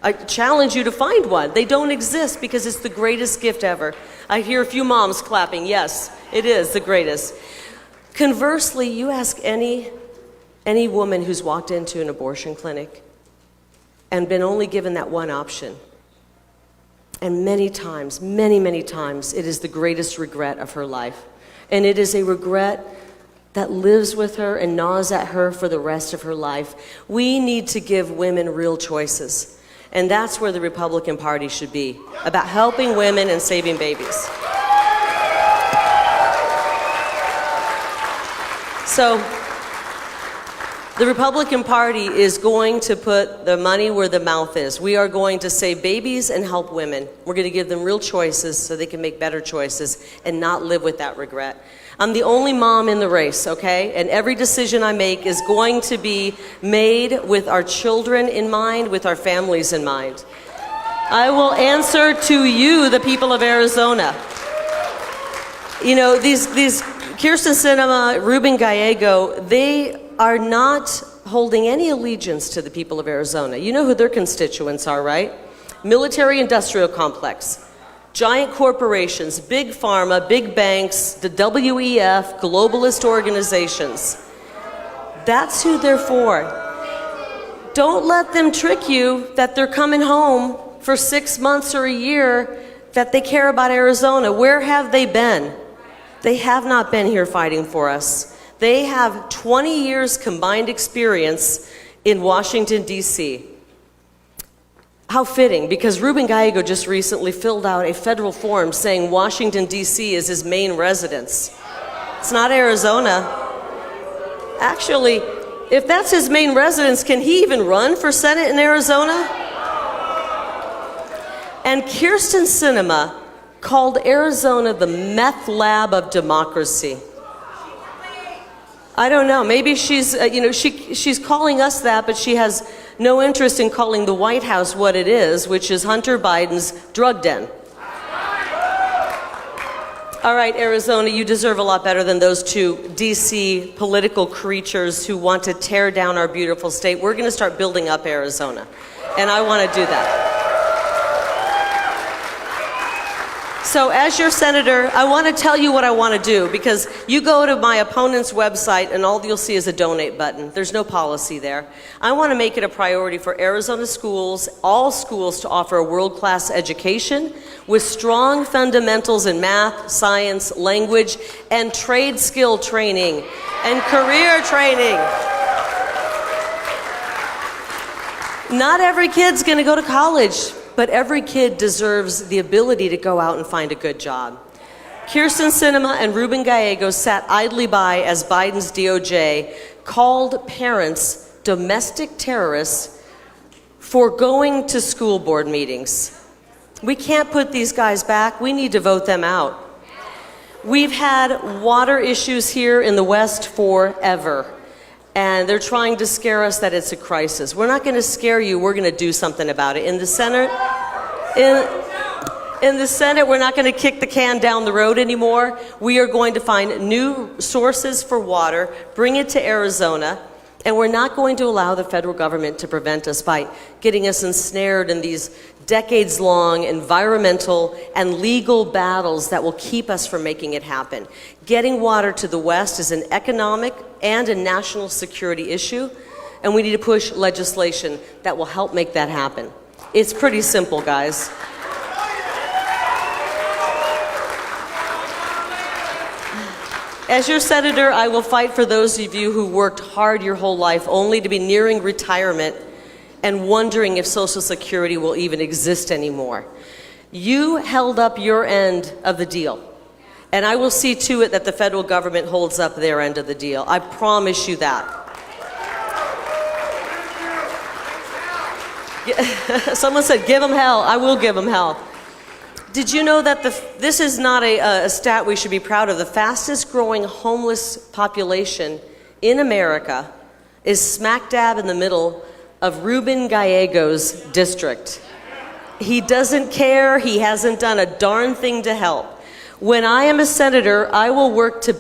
I challenge you to find one. They don't exist because it's the greatest gift ever. I hear a few moms clapping. Yes, it is the greatest. Conversely, you ask any woman who's walked into an abortion clinic and been only given that one option. And many times, many times, it is the greatest regret of her life. And it is a regret that lives with her and gnaws at her for the rest of her life. We need to give women real choices. And that's where the Republican Party should be, about helping women and saving babies. So, the Republican Party is going to put the money where the mouth is. We are going to save babies and help women. We're going to give them real choices so they can make better choices and not live with that regret. I'm the only mom in the race, okay? And every decision I make is going to be made with our children in mind, with our families in mind. I will answer to you, the people of Arizona. You know, these Kyrsten Sinema, Ruben Gallego, they are not holding any allegiance to the people of Arizona. You know who their constituents are, right? Military-industrial complex. Giant corporations, big pharma, big banks, the WEF, globalist organizations. That's who they're for. Don't let them trick you that they're coming home for 6 months or a year, that they care about Arizona. Where have they been? They have not been here fighting for us. They have 20 years combined experience in Washington, D.C. How fitting, because Ruben Gallego just recently filled out a federal form saying Washington, D.C. is his main residence. It's not Arizona. Actually, if that's his main residence, can he even run for Senate in Arizona? And Kyrsten Sinema called Arizona the meth lab of democracy. I don't know, maybe she's, she's calling us that, but she has no interest in calling the White House what it is, which is Hunter Biden's drug den. All right, Arizona, you deserve a lot better than those two DC political creatures who want to tear down our beautiful state. We're going to start building up Arizona, and I want to do that. So as your senator, I want to tell you what I want to do, because you go to my opponent's website and all you'll see is a donate button. There's no policy there. I want to make it a priority for Arizona schools, all schools, to offer a world-class education with strong fundamentals in math, science, language, and trade skill training and career training. Not every kid's going to go to college, but every kid deserves the ability to go out and find a good job. Kyrsten Sinema and Ruben Gallego sat idly by as Biden's DOJ called parents domestic terrorists for going to school board meetings. We can't put these guys back. We need to vote them out. We've had water issues here in the West forever, and they're trying to scare us that it's a crisis. We're not going to scare you. We're going to do something about it. In the Senate, we're not going to kick the can down the road anymore. We are going to find new sources for water, bring it to Arizona, and we're not going to allow the federal government to prevent us by getting us ensnared in these decades-long environmental and legal battles that will keep us from making it happen. Getting water to the West is an economic and a national security issue, and we need to push legislation that will help make that happen. It's pretty simple, guys. As your senator, I will fight for those of you who worked hard your whole life only to be nearing retirement and wondering if Social Security will even exist anymore. You held up your end of the deal, and I will see to it that the federal government holds up their end of the deal. I promise you that. Someone said, give them hell. I will give them hell. Did you know that this is not a stat we should be proud of? The fastest growing homeless population in America is smack dab in the middle of Ruben Gallego's district. He doesn't care. He hasn't done a darn thing to help. When I am a senator, I will work to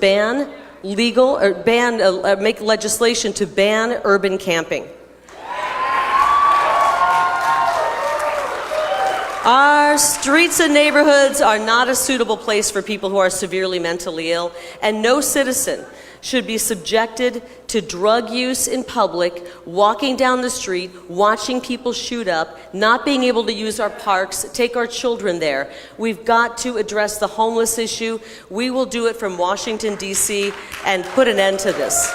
make legislation to ban urban camping. Our streets and neighborhoods are not a suitable place for people who are severely mentally ill, and no citizen should be subjected to drug use in public, walking down the street, watching people shoot up, not being able to use our parks, take our children there. We've got to address the homeless issue. We will do it from Washington, D.C., and put an end to this.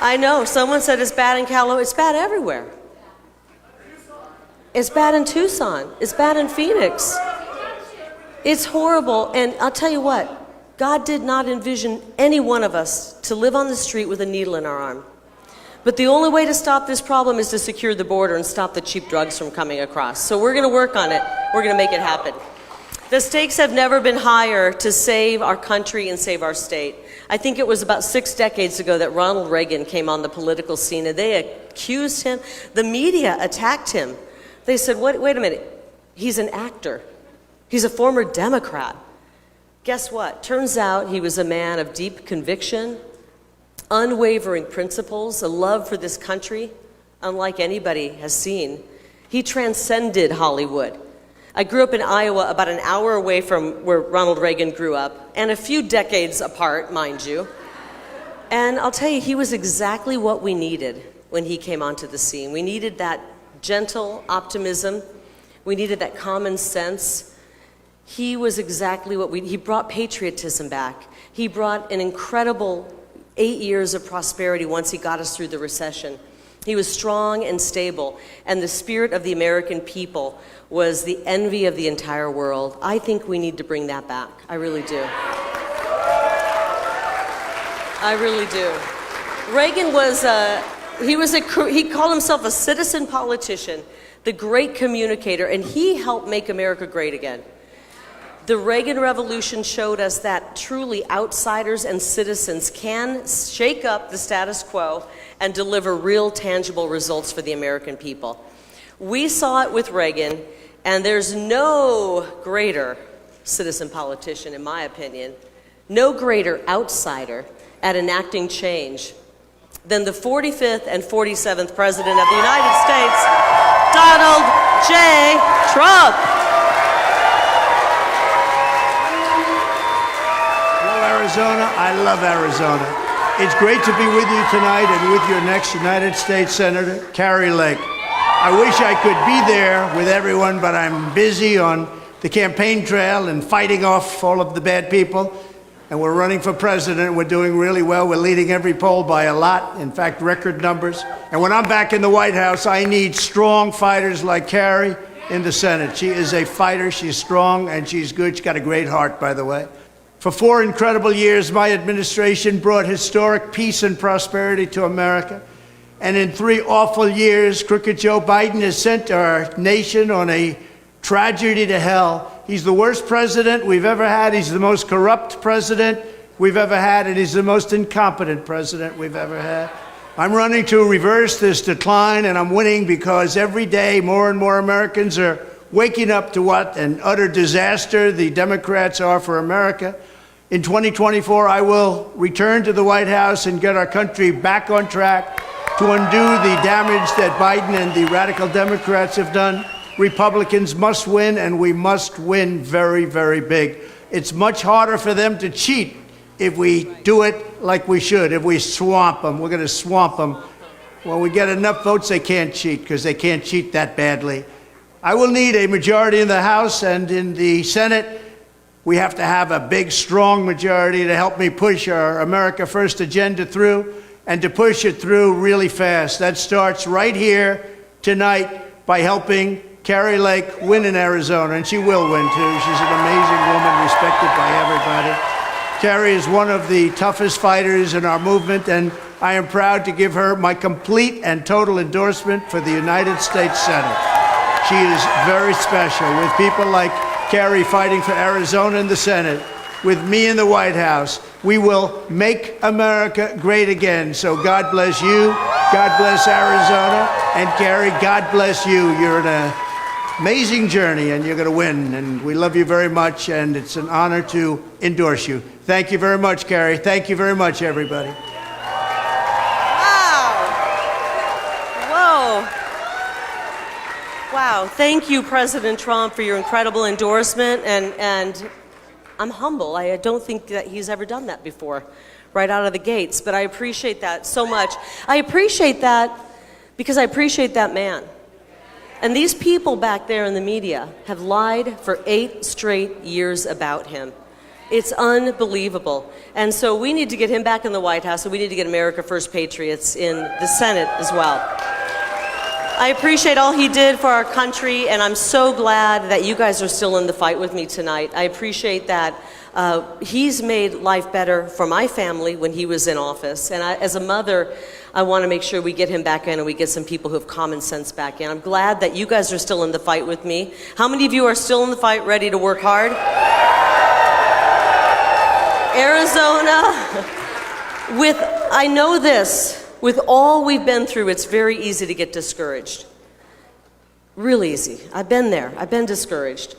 I know, someone said it's bad in California. It's bad everywhere. It's bad in Tucson. It's bad in Phoenix. It's horrible, and I'll tell you what, God did not envision any one of us to live on the street with a needle in our arm. But the only way to stop this problem is to secure the border and stop the cheap drugs from coming across. So we're going to work on it. We're going to make it happen. The stakes have never been higher to save our country and save our state. I think it was about 6 decades ago that Ronald Reagan came on the political scene, and they accused him. The media attacked him. They said, wait a minute, he's an actor. He's a former Democrat. Guess what? Turns out he was a man of deep conviction, unwavering principles, a love for this country, unlike anybody has seen. He transcended Hollywood. I grew up in Iowa, about an hour away from where Ronald Reagan grew up, and a few decades apart, mind you. And I'll tell you, he was exactly what we needed when he came onto the scene. We needed that gentle optimism. We needed that common sense. He was exactly what he brought patriotism back. He brought an incredible 8 years of prosperity once he got us through the recession. He was strong and stable, and the spirit of the American people was the envy of the entire world. I think we need to bring that back. I really do. I really do. Reagan was he called himself a citizen politician, the great communicator, and he helped make America great again. The Reagan Revolution showed us that truly outsiders and citizens can shake up the status quo and deliver real tangible results for the American people. We saw it with Reagan, and there's no greater citizen politician, in my opinion, no greater outsider at enacting change than the 45th and 47th President of the United States, Donald J. Trump. Arizona, I love Arizona. It's great to be with you tonight and with your next United States Senator, Kari Lake. I wish I could be there with everyone, but I'm busy on the campaign trail and fighting off all of the bad people. And we're running for president. We're doing really well. We're leading every poll by a lot, in fact, record numbers. And when I'm back in the White House, I need strong fighters like Kari in the Senate. She is a fighter. She's strong and she's good. She's got a great heart, by the way. For 4 incredible years, my administration brought historic peace and prosperity to America. And in 3 awful years, crooked Joe Biden has sent our nation on a tragedy to hell. He's the worst president we've ever had. He's the most corrupt president we've ever had, and he's the most incompetent president we've ever had. I'm running to reverse this decline, and I'm winning because every day more and more Americans are waking up to what an utter disaster the Democrats are for America. In 2024, I will return to the White House and get our country back on track to undo the damage that Biden and the radical Democrats have done. Republicans must win, and we must win very, very big. It's much harder for them to cheat if we do it like we should. If we swamp them, we're going to swamp them. When we get enough votes, they can't cheat, because they can't cheat that badly. I will need a majority in the House and in the Senate. We have to have a big, strong majority to help me push our America First agenda through, and to push it through really fast. That starts right here tonight by helping Kari Lake win in Arizona, and she will win too. She's an amazing woman, respected by everybody. Kari is one of the toughest fighters in our movement, and I am proud to give her my complete and total endorsement for the United States Senate. She is very special, with people like Kari fighting for Arizona in the Senate, with me in the White House. We will make America great again. So God bless you, God bless Arizona, and Kari, God bless you. You're on an amazing journey, and you're going to win. And we love you very much, and it's an honor to endorse you. Thank you very much, Kari. Thank you very much, everybody. Whoa. Wow. Thank you, President Trump, for your incredible endorsement. And I'm humble. I don't think that he's ever done that before, right out of the gates. But I appreciate that so much. I appreciate that because I appreciate that man. And these people back there in the media have lied for 8 straight years about him. It's unbelievable. And so we need to get him back in the White House, and we need to get America First patriots in the Senate as well. I appreciate all he did for our country, and I'm so glad that you guys are still in the fight with me tonight. I appreciate that he's made life better for my family when he was in office. And as a mother, I want to make sure we get him back in and we get some people who have common sense back in. I'm glad that you guys are still in the fight with me. How many of you are still in the fight, ready to work hard? Arizona, I know this. With all we've been through, it's very easy to get discouraged. Real easy. I've been there. I've been discouraged.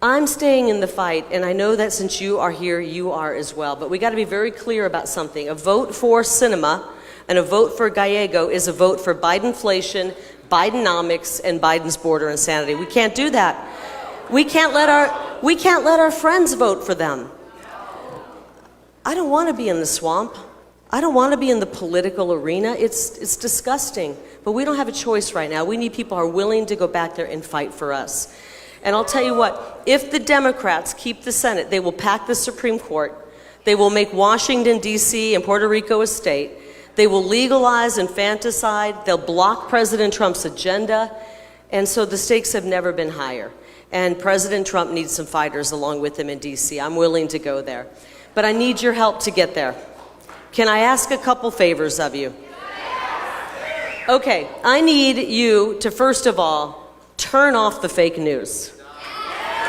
I'm staying in the fight, and I know that since you are here, you are as well. But we got to be very clear about something. A vote for cinema And a vote for Gallego is a vote for Bidenflation, Bidenomics, and Biden's border insanity. We can't do that. We can't let our friends vote for them. I don't want to be in the swamp. I don't want to be in the political arena. It's disgusting. But we don't have a choice right now. We need people who are willing to go back there and fight for us. And I'll tell you what, if the Democrats keep the Senate, they will pack the Supreme Court. They will make Washington, D.C. and Puerto Rico a state. They will legalize infanticide. They'll block President Trump's agenda. And so the stakes have never been higher. And President Trump needs some fighters along with him in D.C. I'm willing to go there. But I need your help to get there. Can I ask a couple favors of you? Okay, I need you to, first of all, turn off the fake news.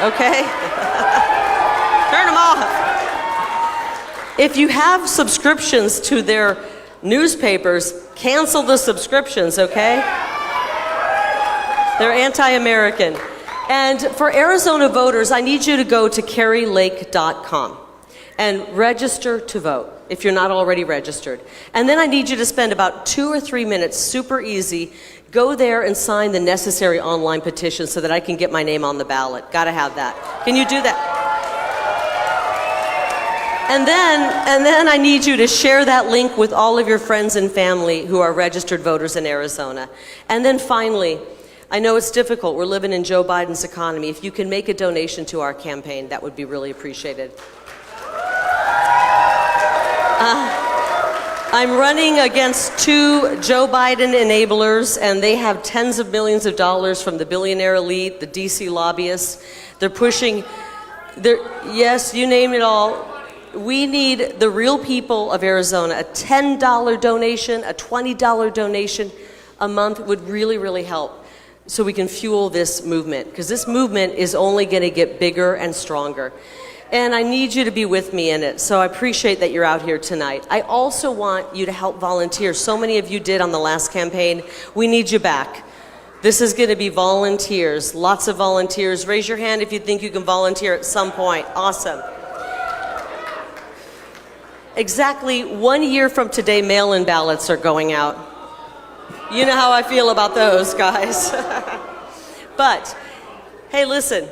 Okay? Turn them off. If you have subscriptions to their newspapers, cancel the subscriptions, okay? They're anti-American. And for Arizona voters, I need you to go to karilake.com and register to vote if you're not already registered. And then I need you to spend about 2 or 3 minutes, super easy, go there and sign the necessary online petition so that I can get my name on the ballot. Gotta have that. Can you do that? And then I need you to share that link with all of your friends and family who are registered voters in Arizona. And then finally, I know it's difficult. We're living in Joe Biden's economy. If you can make a donation to our campaign, that would be really appreciated. I'm running against 2 Joe Biden enablers, and they have tens of millions of dollars from the billionaire elite, the DC lobbyists. They're pushing, yes, you name it all. We need the real people of Arizona. A $10 donation, a $20 donation a month would really, really help so we can fuel this movement, because this movement is only going to get bigger and stronger. And I need you to be with me in it, so I appreciate that you're out here tonight. I also want you to help volunteer. So many of you did on the last campaign. We need you back. This is going to be volunteers, lots of volunteers. Raise your hand if you think you can volunteer at some point. Awesome. Exactly 1 year from today, mail-in ballots are going out. You know how I feel about those, guys. But, hey, listen.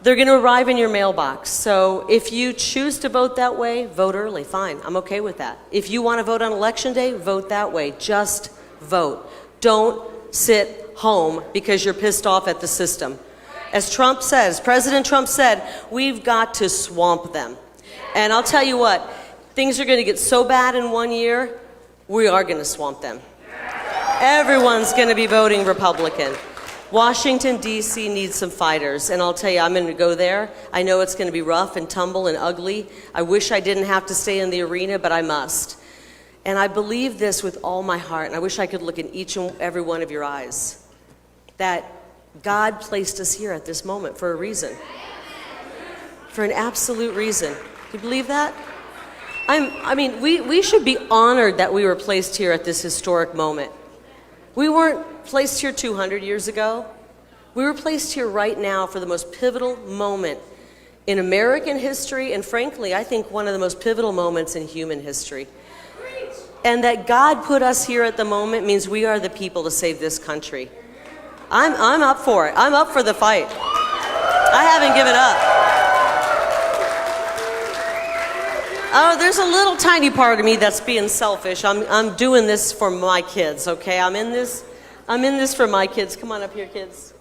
They're going to arrive in your mailbox. So if you choose to vote that way, vote early. Fine. I'm okay with that. If you want to vote on Election Day, vote that way. Just vote. Don't sit home because you're pissed off at the system. As Trump says, President Trump said, we've got to swamp them. And I'll tell you what, things are going to get so bad in 1 year, we are going to swamp them. Everyone's going to be voting Republican. Washington, D.C. needs some fighters, and I'll tell you, I'm going to go there. I know it's going to be rough and tumble and ugly. I wish I didn't have to stay in the arena, but I must. And I believe this with all my heart, and I wish I could look in each and every one of your eyes, that God placed us here at this moment for a reason. For an absolute reason. Do you believe that? We should be honored that we were placed here at this historic moment. We weren't placed here 200 years ago. We were placed here right now for the most pivotal moment in American history, and frankly, I think one of the most pivotal moments in human history. And that God put us here at the moment means we are the people to save this country. I'm up for it. I'm up for the fight. I haven't given up. Oh, there's a little tiny part of me that's being selfish. I'm doing this for my kids, okay? I'm in this for my kids. Come on up here, kids.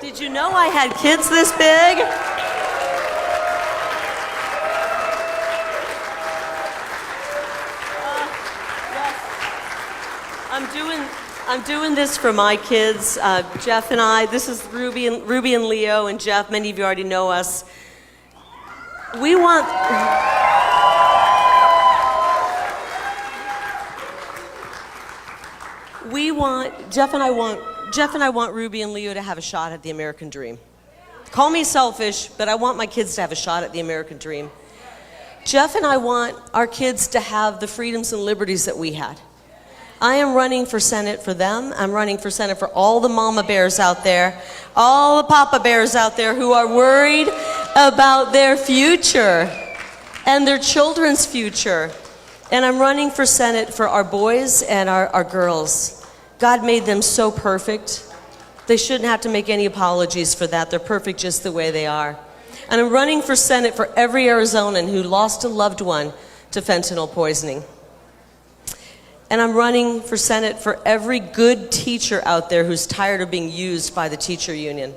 Did you know I had kids this big? Yes. I'm doing this for my kids. Jeff and I. This is Ruby and Leo and Jeff. Many of you already know us. Jeff and I want Ruby and Leo to have a shot at the American dream. Call me selfish, but I want my kids to have a shot at the American dream. Jeff and I want our kids to have the freedoms and liberties that we had. I am running for Senate for them. I'm running for Senate for all the mama bears out there, all the papa bears out there who are worried about their future and their children's future. And I'm running for Senate for our boys and our girls. God made them so perfect. They shouldn't have to make any apologies for that. They're perfect just the way they are. And I'm running for Senate for every Arizonan who lost a loved one to fentanyl poisoning. And I'm running for Senate for every good teacher out there who's tired of being used by the teacher union.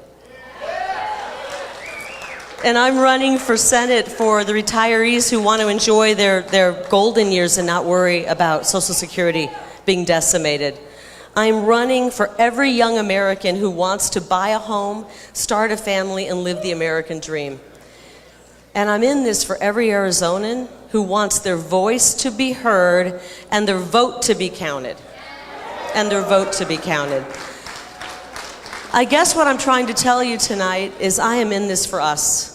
And I'm running for Senate for the retirees who want to enjoy their golden years and not worry about Social Security being decimated. I'm running for every young American who wants to buy a home, start a family, and live the American dream. And I'm in this for every Arizonan who wants their voice to be heard and their vote to be counted. And their vote to be counted. I guess what I'm trying to tell you tonight is I am in this for us.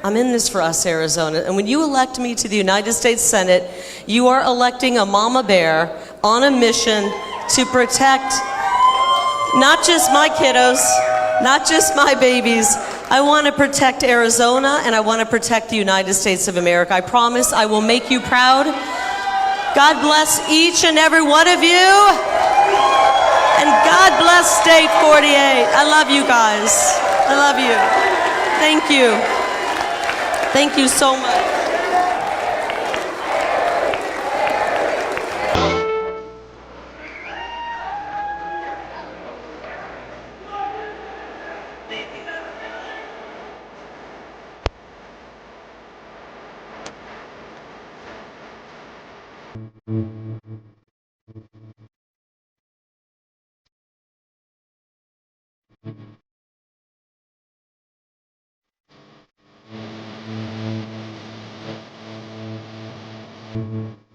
I'm in this for us, Arizona. And when you elect me to the United States Senate, you are electing a mama bear on a mission to protect not just my kiddos, not just my babies. I want to protect Arizona, and I want to protect the United States of America. I promise I will make you proud. God bless each and every one of you. And God bless State 48. I love you guys. I love you. Thank you. Thank you so much. Thank you.